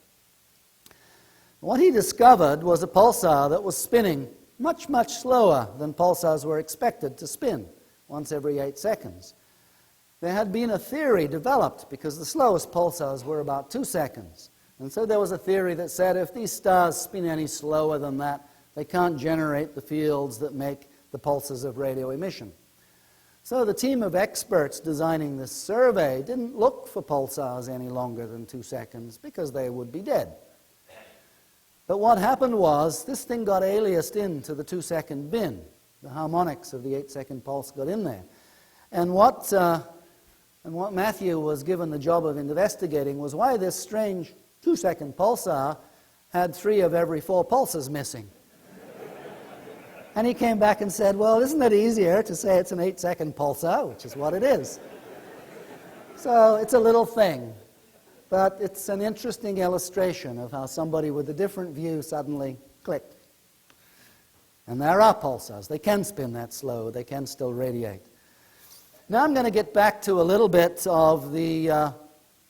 What he discovered was a pulsar that was spinning much, much slower than pulsars were expected to spin, once every 8 seconds. There had been a theory developed, because the slowest pulsars were about 2 seconds. And so there was a theory that said if these stars spin any slower than that, they can't generate the fields that make the pulses of radio emission. So the team of experts designing this survey didn't look for pulsars any longer than 2 seconds, because they would be dead. But what happened was, this thing got aliased into the 2-second bin. The harmonics of the 8-second pulse got in there. And what Matthew was given the job of investigating was why this strange 2-second pulsar had 3 of every 4 pulses missing. And he came back and said, well, isn't it easier to say it's an 8-second pulsar, which is what it is. So it's a little thing, but it's an interesting illustration of how somebody with a different view suddenly clicked. And there are pulsars. They can spin that slow. They can still radiate. Now I'm going to get back to a little bit of the,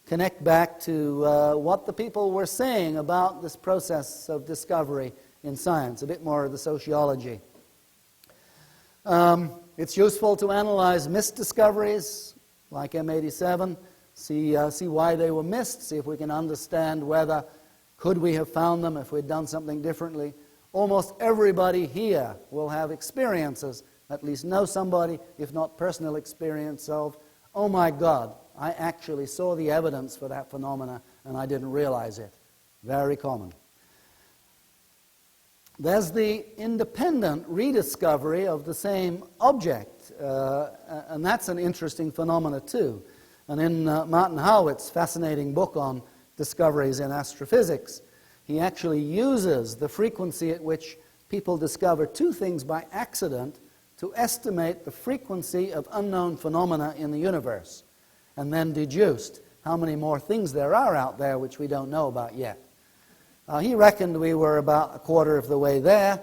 connect back to what the people were saying about this process of discovery in science, a bit more of the sociology. It's useful to analyze missed discoveries, like M87, see why they were missed, see if we can understand whether could we have found them if we'd done something differently. Almost everybody here will have experiences, at least know somebody, if not personal experience of, oh my God, I actually saw the evidence for that phenomena and I didn't realize it. Very common. There's the independent rediscovery of the same object, and that's an interesting phenomena too. And in Martin Harwitt's fascinating book on discoveries in astrophysics, he actually uses the frequency at which people discover 2 things by accident to estimate the frequency of unknown phenomena in the universe, and then deduced how many more things there are out there which we don't know about yet. He reckoned we were about a quarter of the way there,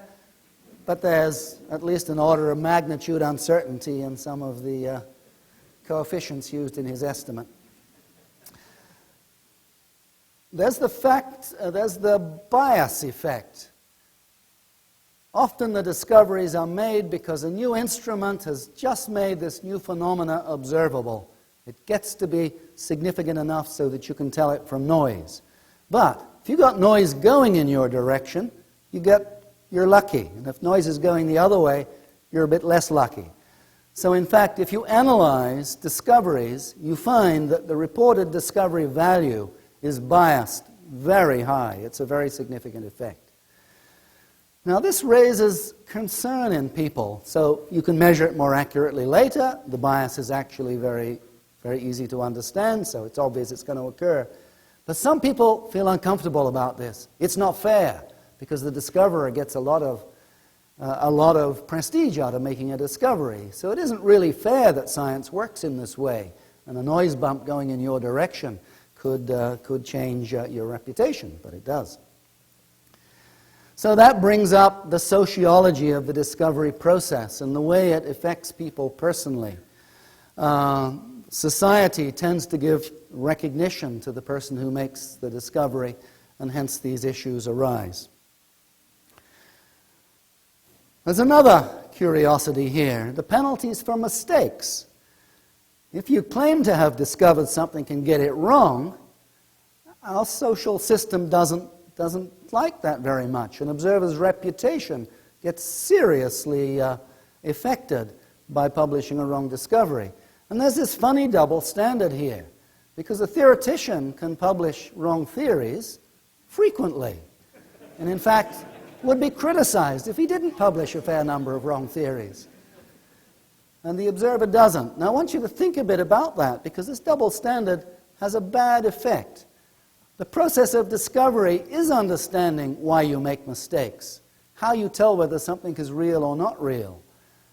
but there's at least an order of magnitude uncertainty in some of the coefficients used in his estimate. There's the bias effect. Often the discoveries are made because a new instrument has just made this new phenomena observable. It gets to be significant enough so that you can tell it from noise. But if you've got noise going in your direction, you're lucky. And if noise is going the other way, you're a bit less lucky. So in fact, if you analyze discoveries, you find that the reported discovery value is biased very high. It's a very significant effect. Now this raises concern in people. So you can measure it more accurately later. The bias is actually very, very easy to understand, so it's obvious it's going to occur. But some people feel uncomfortable about this. It's not fair, because the discoverer gets a lot of prestige out of making a discovery. So it isn't really fair that science works in this way, and a noise bump going in your direction could change your reputation, but it does. So that brings up the sociology of the discovery process and the way it affects people personally. Society tends to give recognition to the person who makes the discovery, and hence these issues arise. There's another curiosity here, the penalties for mistakes. If you claim to have discovered something and get it wrong, our social system doesn't like that very much. An observer's reputation gets seriously affected by publishing a wrong discovery. And there's this funny double standard here, because a theoretician can publish wrong theories frequently, and in fact would be criticized if he didn't publish a fair number of wrong theories. And the observer doesn't. Now I want you to think a bit about that, because this double standard has a bad effect. The process of discovery is understanding why you make mistakes, how you tell whether something is real or not real.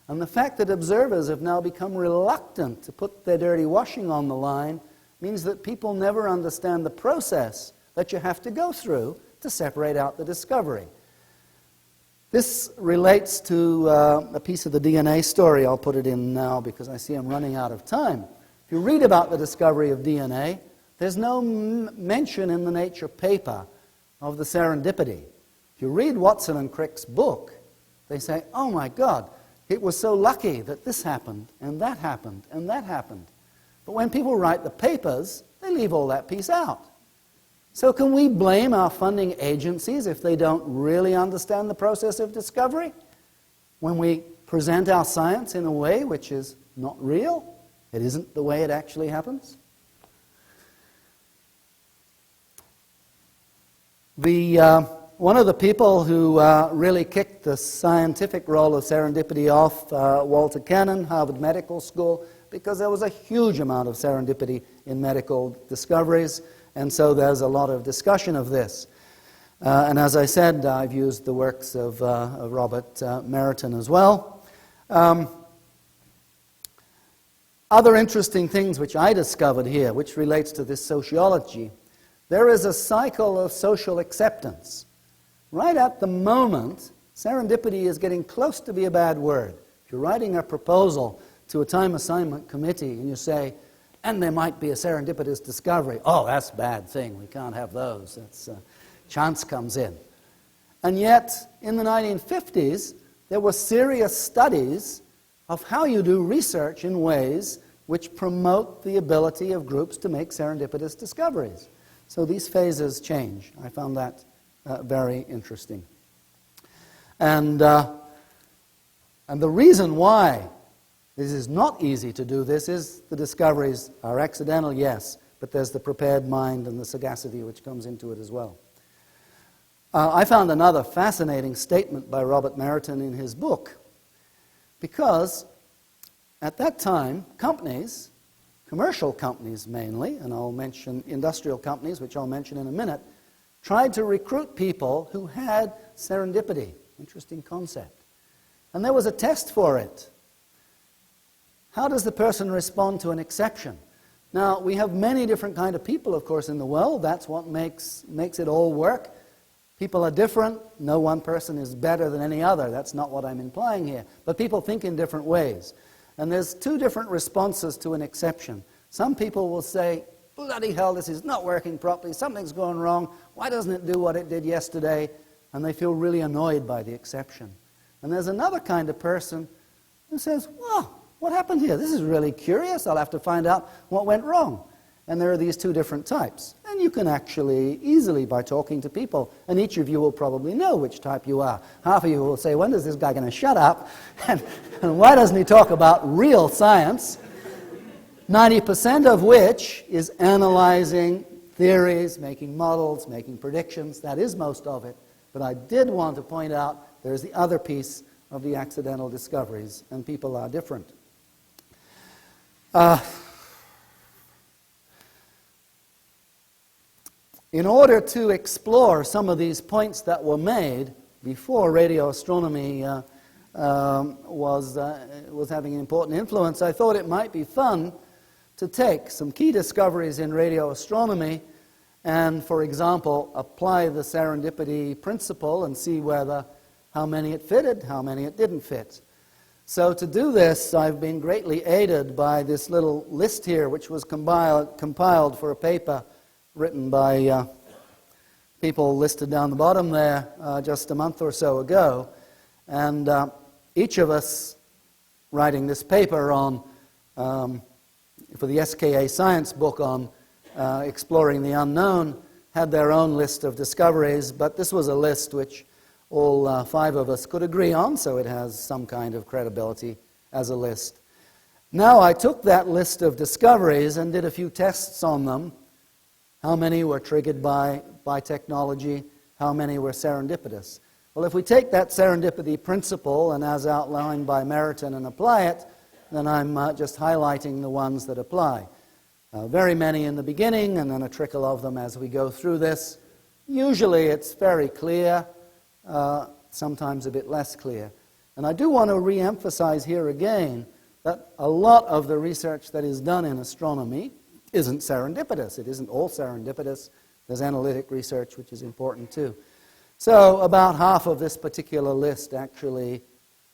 And the fact that observers have now become reluctant to put their dirty washing on the line means that people never understand the process that you have to go through to separate out the discovery. This relates to a piece of the DNA story. I'll put it in now because I see I'm running out of time. If you read about the discovery of DNA, there's no mention in the Nature paper of the serendipity. If you read Watson and Crick's book, they say, oh my God, it was so lucky that this happened, and that happened, and that happened. But when people write the papers, they leave all that piece out. So can we blame our funding agencies if they don't really understand the process of discovery? When we present our science in a way which is not real, it isn't the way it actually happens? One of the people who really kicked the scientific role of serendipity off, Walter Cannon, Harvard Medical School, because there was a huge amount of serendipity in medical discoveries, and so there's a lot of discussion of this. And as I said, I've used the works of Robert Meriton as well. Other interesting things which I discovered here, which relates to this sociology. There is a cycle of social acceptance. Right at the moment, serendipity is getting close to be a bad word. If you're writing a proposal to a time assignment committee and you say, and there might be a serendipitous discovery, oh, that's a bad thing, we can't have those. That's, chance comes in. And yet, in the 1950s, there were serious studies of how you do research in ways which promote the ability of groups to make serendipitous discoveries. So these phases change. I found that very interesting. And the reason why this is not easy to do this is the discoveries are accidental, yes, but there's the prepared mind and the sagacity which comes into it as well. I found another fascinating statement by Robert Meriton in his book, because at that time, companies, commercial companies mainly, and I'll mention industrial companies, which I'll mention in a minute, tried to recruit people who had serendipity. Interesting concept. And there was a test for it. How does the person respond to an exception? Now, we have many different kind of people, of course, in the world. That's what makes it all work. People are different. No one person is better than any other. That's not what I'm implying here. But people think in different ways. And there's two different responses to an exception. Some people will say, bloody hell, this is not working properly. Something's going wrong. Why doesn't it do what it did yesterday? And they feel really annoyed by the exception. And there's another kind of person who says, well, what happened here? This is really curious. I'll have to find out what went wrong. And there are these two different types. And you can actually easily, by talking to people, and each of you will probably know which type you are. Half of you will say, when is this guy going to shut up? And why doesn't he talk about real science? 90% of which is analyzing theories, making models, making predictions. That is most of it. But I did want to point out There's the other piece of the accidental discoveries, and people are different. In order to explore some of these points that were made before radio astronomy was having an important influence, I thought it might be fun to take some key discoveries in radio astronomy and, for example, apply the serendipity principle and see how many it fitted, how many it didn't fit. So to do this, I've been greatly aided by this little list here, which was compiled for a paper written by people listed down the bottom there just a month or so ago. And each of us writing this paper for the SKA Science book on exploring the unknown had their own list of discoveries, but this was a list which all 5 of us could agree on, so it has some kind of credibility as a list. Now I took that list of discoveries and did a few tests on them. How many were triggered by technology? How many were serendipitous? Well, if we take that serendipity principle and as outlined by Meriton and apply it, then I'm just highlighting the ones that apply. Very many in the beginning and then a trickle of them as we go through this. Usually it's very clear, sometimes a bit less clear. And I do want to re-emphasize here again that a lot of the research that is done in astronomy isn't serendipitous. It isn't all serendipitous. There's analytic research, which is important too. So about half of this particular list actually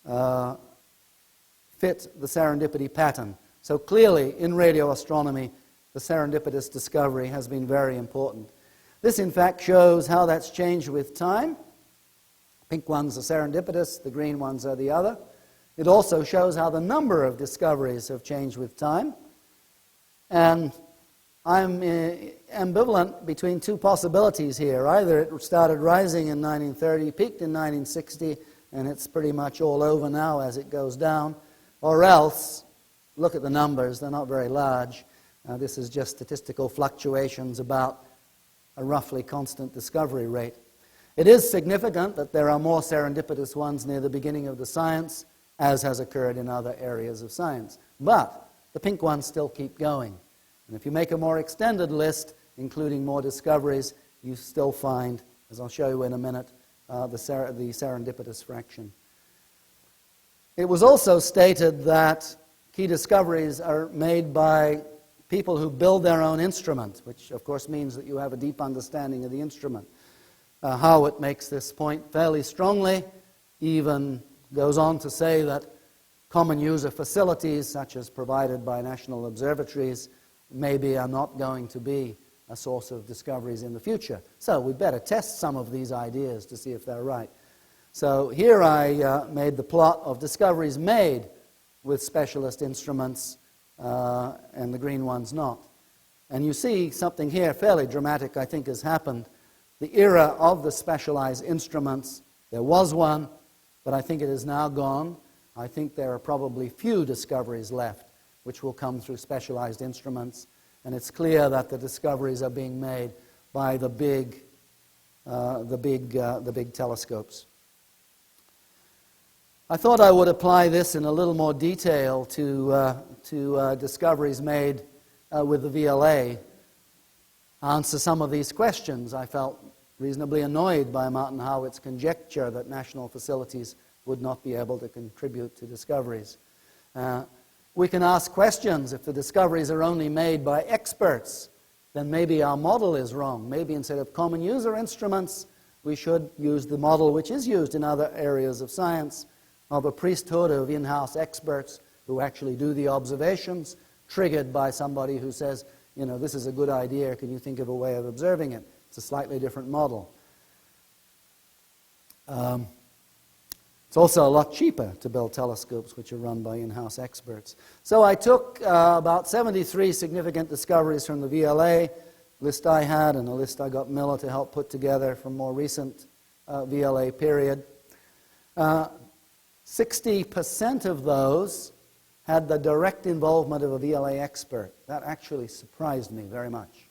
fit the serendipity pattern. So clearly, in radio astronomy, the serendipitous discovery has been very important. This, in fact, shows how that's changed with time. Pink ones are serendipitous, the green ones are the other. It also shows how the number of discoveries have changed with time. And I'm ambivalent between 2 possibilities here. Either it started rising in 1930, peaked in 1960, and it's pretty much all over now as it goes down, or else, look at the numbers, they're not very large. This is just statistical fluctuations about a roughly constant discovery rate. It is significant that there are more serendipitous ones near the beginning of the science, as has occurred in other areas of science. But the pink ones still keep going. And if you make a more extended list, including more discoveries, you still find, as I'll show you in a minute, the serendipitous fraction. It was also stated that key discoveries are made by people who build their own instrument, which of course means that you have a deep understanding of the instrument. Howitt makes this point fairly strongly, even goes on to say that common user facilities, such as provided by national observatories, maybe are not going to be a source of discoveries in the future. So we better test some of these ideas to see if they're right. So here I made the plot of discoveries made with specialist instruments and the green ones not. And you see something here fairly dramatic, I think, has happened. The era of the specialized instruments, there was one, but I think it is now gone. I think there are probably few discoveries left which will come through specialized instruments, and it's clear that the discoveries are being made by the big telescopes. I thought I would apply this in a little more detail to discoveries made with the VLA. Answer some of these questions. I felt reasonably annoyed by Martin Howitt's conjecture that national facilities would not be able to contribute to discoveries. We can ask questions. If the discoveries are only made by experts, then maybe our model is wrong. Maybe instead of common user instruments, we should use the model which is used in other areas of science, of a priesthood of in-house experts who actually do the observations, triggered by somebody who says, you know, this is a good idea, can you think of a way of observing it? It's a slightly different model. It's also a lot cheaper to build telescopes which are run by in-house experts. So I took about 73 significant discoveries from the VLA list I had and a list I got Miller to help put together from more recent VLA period. 60% of those had the direct involvement of a VLA expert. That actually surprised me very much.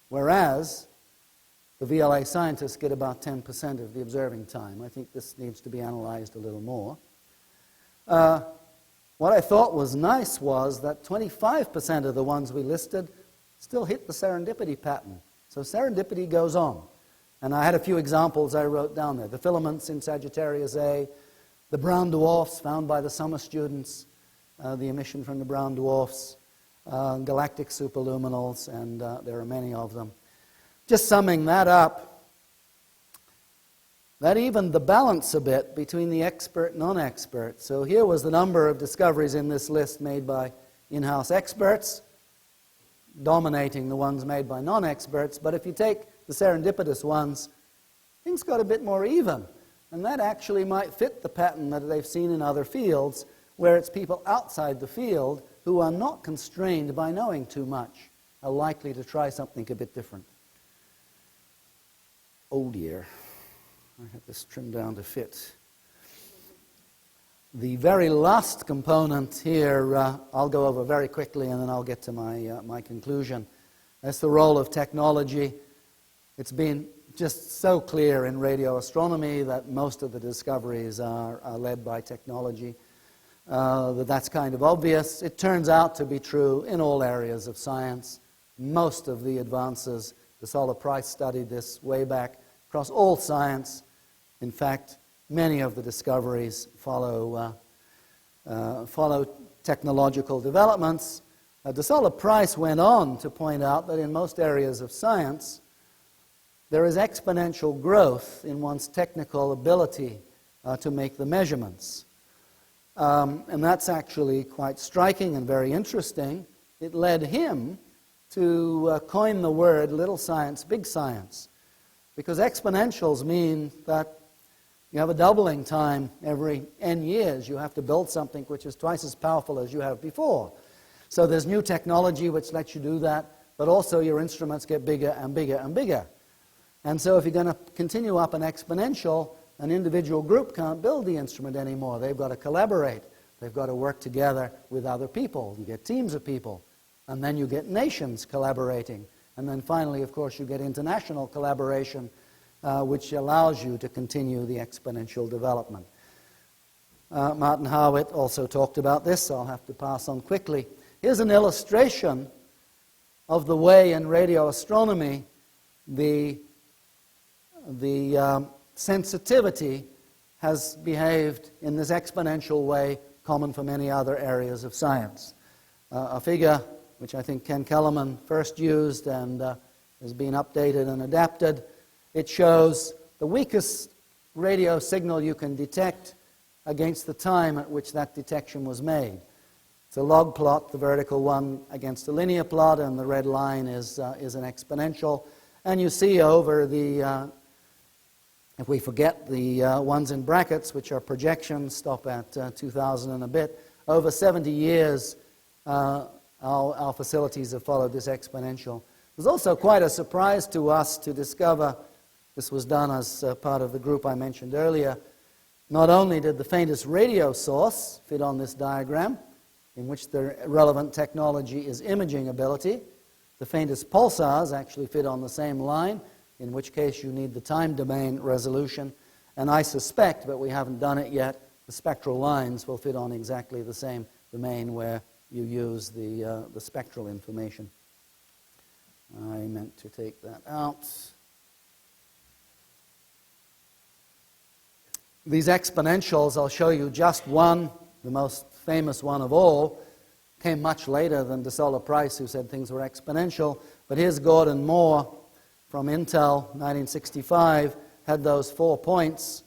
Whereas the VLA scientists get about 10% of the observing time. I think this needs to be analyzed a little more. What I thought was nice was that 25% of the ones we listed still hit the serendipity pattern. So serendipity goes on. And I had a few examples I wrote down there. The filaments in Sagittarius A, the brown dwarfs found by the summer students, the emission from the brown dwarfs, galactic superluminals, and there are many of them. Just summing that up, that evened the balance a bit between the expert and non-expert. So here was the number of discoveries in this list made by in-house experts, dominating the ones made by non-experts. But if you take the serendipitous ones, things got a bit more even. And that actually might fit the pattern that they've seen in other fields, where it's people outside the field who are not constrained by knowing too much, are likely to try something a bit different. Oh dear, I have this trimmed down to fit. The very last component here, I'll go over very quickly and then I'll get to my conclusion. That's the role of technology. It's been just so clear in radio astronomy that most of the discoveries are led by technology. That's kind of obvious. It turns out to be true in all areas of science. Most of the advances, the Solar Price studied this way back, across all science. In fact, many of the discoveries follow technological developments. De Solar Price went on to point out that in most areas of science, there is exponential growth in one's technical ability to make the measurements. And that's actually quite striking and very interesting. It led him to coin the word little science, big science, because exponentials mean that you have a doubling time every n years. You have to build something which is twice as powerful as you have before. So there's new technology which lets you do that, but also your instruments get bigger and bigger and bigger. And so if you're going to continue up an exponential, an individual group can't build the instrument anymore. They've got to collaborate. They've got to work together with other people. You get teams of people. And then you get nations collaborating. And then finally, of course, you get international collaboration, which allows you to continue the exponential development. Martin Harwitt also talked about this, so I'll have to pass on quickly. Here's an illustration of the way in radio astronomy the sensitivity has behaved in this exponential way common for many other areas of science. A figure which I think Ken Kellerman first used and has been updated and adapted. It shows the weakest radio signal you can detect against the time at which that detection was made. It's a log plot, the vertical one against a linear plot, and the red line is an exponential. And you see over the if we forget the ones in brackets, which are projections, stop at 2000 and a bit, over 70 years, our facilities have followed this exponential. It was also quite a surprise to us to discover, this was done as part of the group I mentioned earlier, not only did the faintest radio source fit on this diagram, in which the relevant technology is imaging ability, the faintest pulsars actually fit on the same line, in which case you need the time domain resolution. And I suspect, but we haven't done it yet, the spectral lines will fit on exactly the same domain where you use the spectral information. I meant to take that out. These exponentials, I'll show you just one, the most famous one of all, came much later than De Solar Price, who said things were exponential. But here's Gordon Moore from Intel, 1965, had those 4 points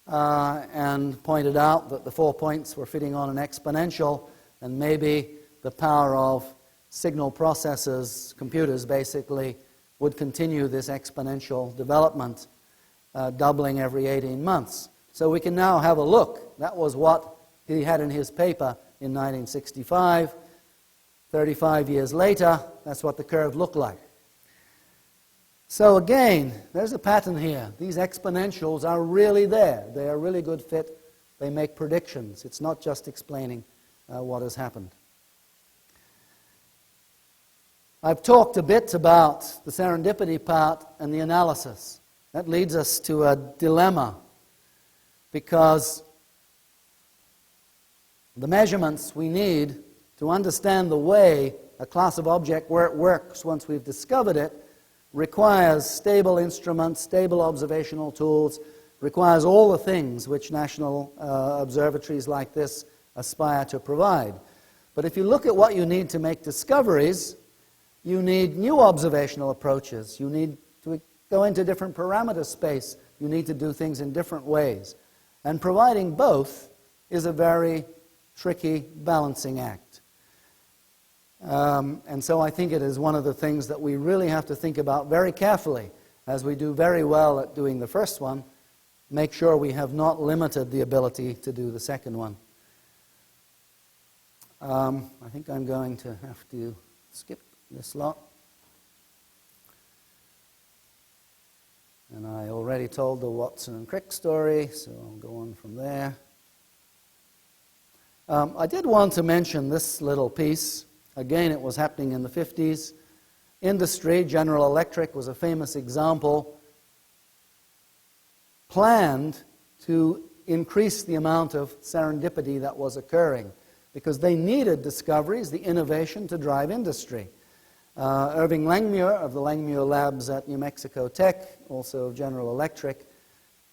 and pointed out that the 4 points were fitting on an exponential, and maybe the power of signal processors, computers basically, would continue this exponential development, doubling every 18 months. So we can now have a look. That was what he had in his paper in 1965. 35 years later, that's what the curve looked like. So again, there's a pattern here. These exponentials are really there. They are a really good fit. They make predictions. It's not just explaining what has happened. I've talked a bit about the serendipity part and the analysis. That leads us to a dilemma, because the measurements we need to understand the way a class of object works once we've discovered it requires stable instruments, stable observational tools, requires all the things which national observatories like this aspire to provide. But if you look at what you need to make discoveries, you need new observational approaches. You need to go into different parameter space. You need to do things in different ways. And providing both is a very tricky balancing act. And so I think it is one of the things that we really have to think about very carefully as we do very well at doing the first one. Make sure we have not limited the ability to do the second one. I think I'm going to have to skip this lot. And I already told the Watson and Crick story, so I'll go on from there. I did want to mention this little piece. Again, it was happening in the 50s. Industry, General Electric was a famous example, planned to increase the amount of serendipity that was occurring because they needed discoveries, the innovation to drive industry. Irving Langmuir of the Langmuir Labs at New Mexico Tech, also of General Electric,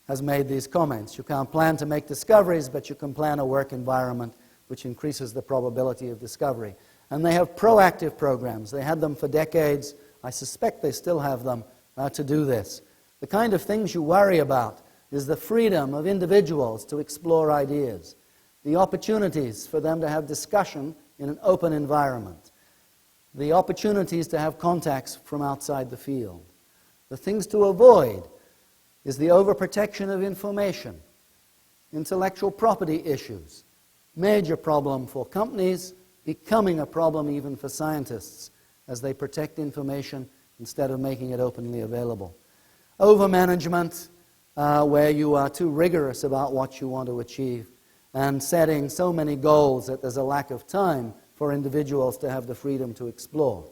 has made these comments. You can't plan to make discoveries, but you can plan a work environment which increases the probability of discovery. And they have proactive programs. They had them for decades. I suspect they still have them to do this. The kind of things you worry about is the freedom of individuals to explore ideas, the opportunities for them to have discussion in an open environment, the opportunities to have contacts from outside the field. The things to avoid is the overprotection of information, intellectual property issues, major problem for companies, becoming a problem even for scientists as they protect information instead of making it openly available. Overmanagement, where you are too rigorous about what you want to achieve, and setting so many goals that there's a lack of time for individuals to have the freedom to explore.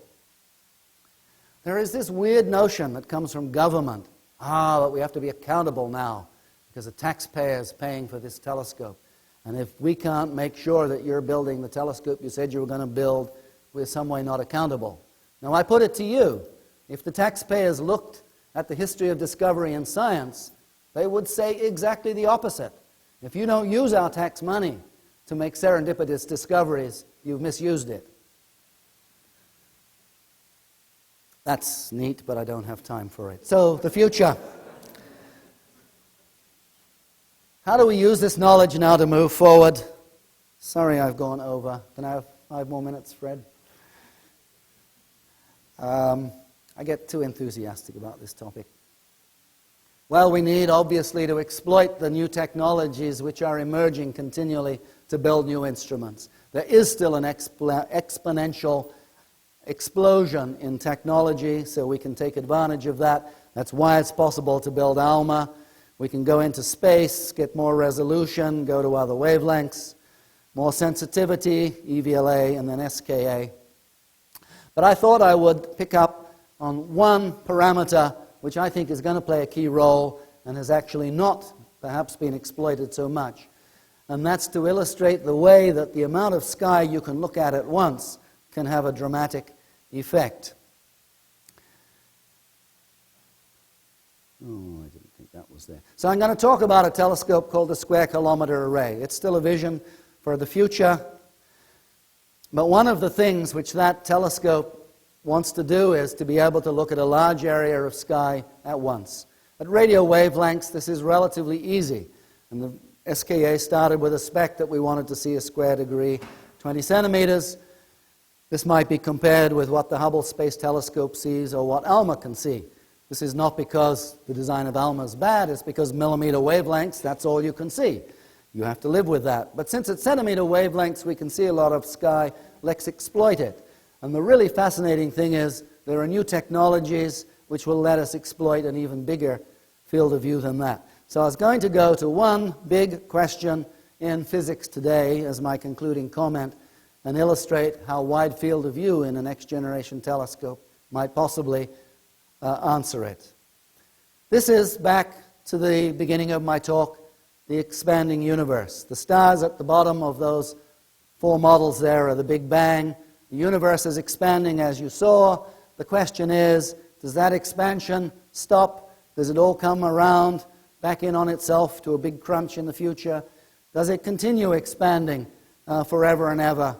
There is this weird notion that comes from government, that we have to be accountable now because the taxpayer is paying for this telescope. And if we can't make sure that you're building the telescope you said you were going to build, we're some way not accountable. Now I put it to you, if the taxpayers looked at the history of discovery in science, they would say exactly the opposite. If you don't use our tax money to make serendipitous discoveries, you've misused it. That's neat, but I don't have time for it. So, the future. How do we use this knowledge now to move forward? Sorry I've gone over. Can I have 5 more minutes, Fred? I get too enthusiastic about this topic. Well, we need, obviously, to exploit the new technologies which are emerging continually to build new instruments. There is still an exponential explosion in technology, so we can take advantage of that. That's why it's possible to build ALMA. We can go into space, get more resolution, go to other wavelengths, more sensitivity, EVLA, and then SKA. But I thought I would pick up on one parameter which I think is going to play a key role and has actually not perhaps been exploited so much. And that's to illustrate the way that the amount of sky you can look at once can have a dramatic effect. Oh, I didn't think that was there. So I'm going to talk about a telescope called the Square Kilometer Array. It's still a vision for the future. But one of the things which that telescope wants to do is to be able to look at a large area of sky at once. At radio wavelengths, this is relatively easy. And the SKA started with a spec that we wanted to see a square degree, 20 centimeters. This might be compared with what the Hubble Space Telescope sees or what ALMA can see. This is not because the design of ALMA is bad, it's because millimeter wavelengths, that's all you can see. You have to live with that. But since at centimeter wavelengths we can see a lot of sky, let's exploit it. And the really fascinating thing is there are new technologies which will let us exploit an even bigger field of view than that. So I was going to go to one big question in physics today as my concluding comment, and illustrate how wide field of view in a next-generation telescope might possibly answer it. This is back to the beginning of my talk, the expanding universe. The stars at the bottom of those 4 models there are the Big Bang. The universe is expanding, as you saw. The question is, does that expansion stop? Does it all come around back in on itself to a big crunch in the future? Does it continue expanding forever and ever?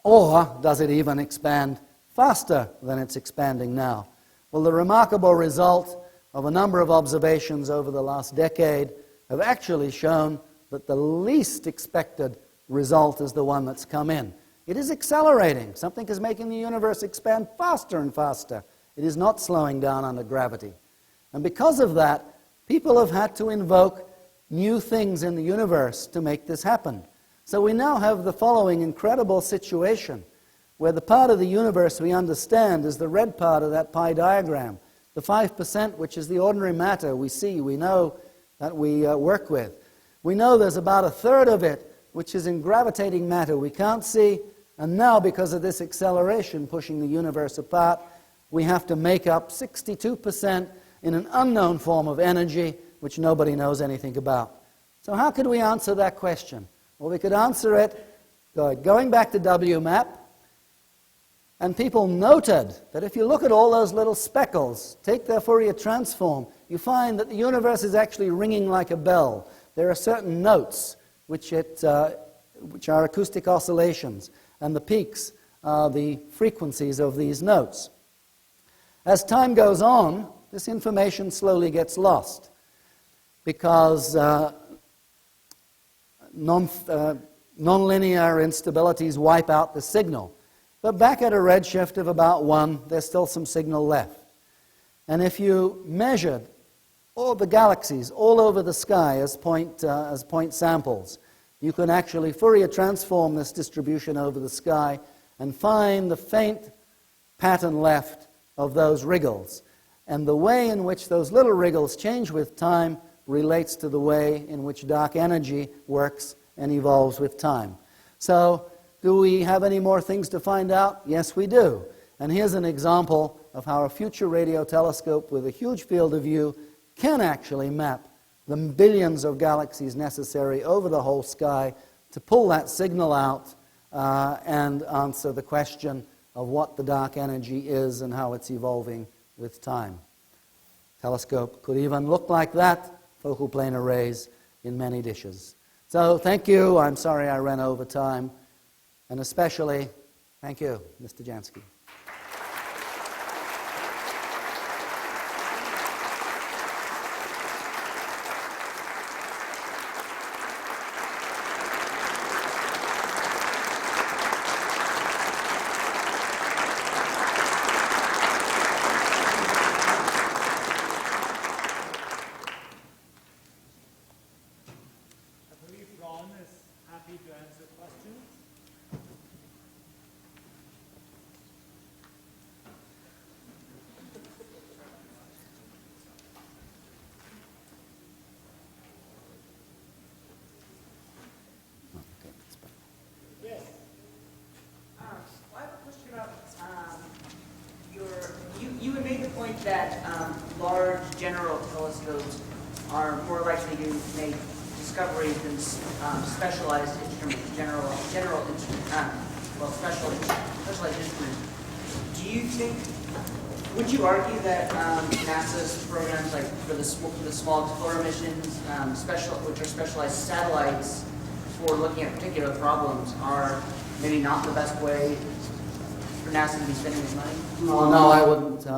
Or does it even expand faster than it's expanding now? Well, the remarkable result of a number of observations over the last decade have actually shown that the least expected result is the one that's come in. It is accelerating. Something is making the universe expand faster and faster. It is not slowing down under gravity. And because of that, people have had to invoke new things in the universe to make this happen. So we now have the following incredible situation, where the part of the universe we understand is the red part of that pie diagram, the 5%, which is the ordinary matter we see, we know that we work with. We know there's about a third of it which is in gravitating matter we can't see, and now because of this acceleration pushing the universe apart, we have to make up 62% in an unknown form of energy which nobody knows anything about. So how could we answer that question? Well, we could answer it going back to WMAP, and people noted that if you look at all those little speckles, take their Fourier transform, you find that the universe is actually ringing like a bell. There are certain notes which are acoustic oscillations, and the peaks are the frequencies of these notes. As time goes on, this information slowly gets lost because nonlinear instabilities wipe out the signal. But back at a redshift of about 1, there's still some signal left. And if you measured all the galaxies all over the sky as point samples, you can actually Fourier transform this distribution over the sky and find the faint pattern left of those wriggles. And the way in which those little wriggles change with time relates to the way in which dark energy works and evolves with time. So, do we have any more things to find out? Yes, we do. And here's an example of how a future radio telescope with a huge field of view can actually map the billions of galaxies necessary over the whole sky to pull that signal out and answer the question of what the dark energy is and how it's evolving with time. Telescope could even look like that, focal plane arrays in many dishes. So thank you. I'm sorry I ran over time. And especially, thank you, Mr. Jansky. I believe Ron is happy to answer questions. Yes. I have a question about you had made the point that large general telescopes are more likely to make discoveries than specialized instruments, specialized instruments. Do you think? Would you argue that NASA's programs, like for the small explorer missions, which are specialized satellites for looking at particular problems, are maybe not the best way for NASA to be spending its money? Well, no, I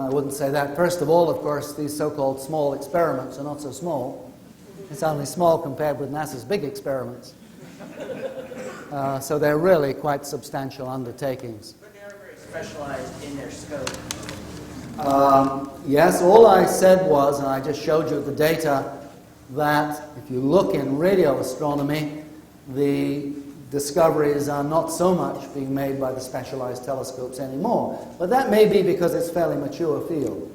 wouldn't say that. First of all, of course, these so-called small experiments are not so small. It's only small compared with NASA's big experiments. So they're really quite substantial undertakings. But they are very specialized in their scope. Yes, all I said was, and I just showed you the data, that if you look in radio astronomy, the discoveries are not so much being made by the specialized telescopes anymore. But that may be because it's a fairly mature field.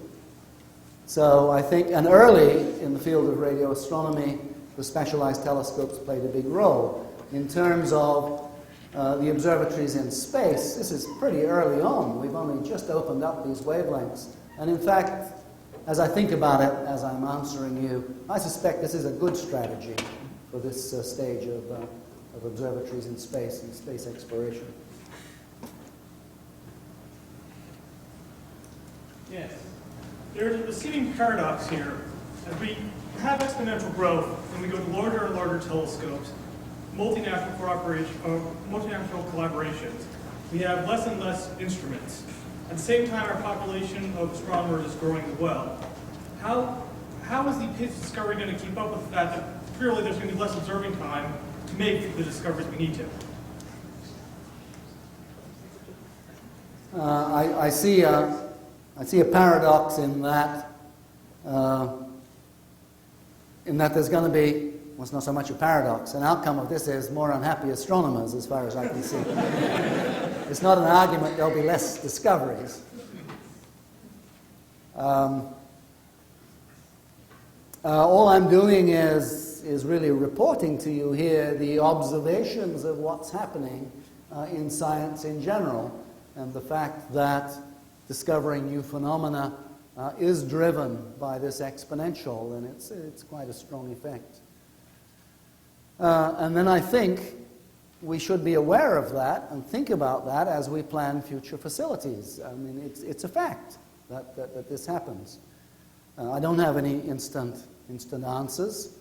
So I think, and early in the field of radio astronomy, the specialized telescopes played a big role. in terms of the observatories in space, this is pretty early on. We've only just opened up these wavelengths. And in fact, as I think about it, as I'm answering you, I suspect this is a good strategy for this stage of observatories in space and space exploration. Yes. There's a seeming paradox here. As we have exponential growth and we go to larger and larger telescopes, multinational collaborations, we have less and less instruments. At the same time, our population of astronomers is growing as well. How is the pace of discovery going to keep up with the fact that clearly there's going to be less observing time to make the discoveries we need to? I see a paradox in that there's going to be, well, it's not so much a paradox. An outcome of this is more unhappy astronomers, as far as I can see. It's not an argument there'll be less discoveries. All I'm doing is really reporting to you here the observations of what's happening in science in general, and the fact that discovering new phenomena is driven by this exponential, and it's quite a strong effect. And then I think we should be aware of that and think about that as we plan future facilities. I mean, it's a fact that this happens. I don't have any instant answers.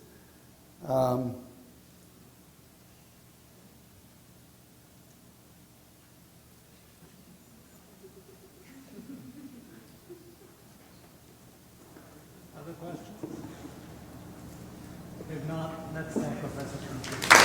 Other questions? If not, let's thank Professor Jansky.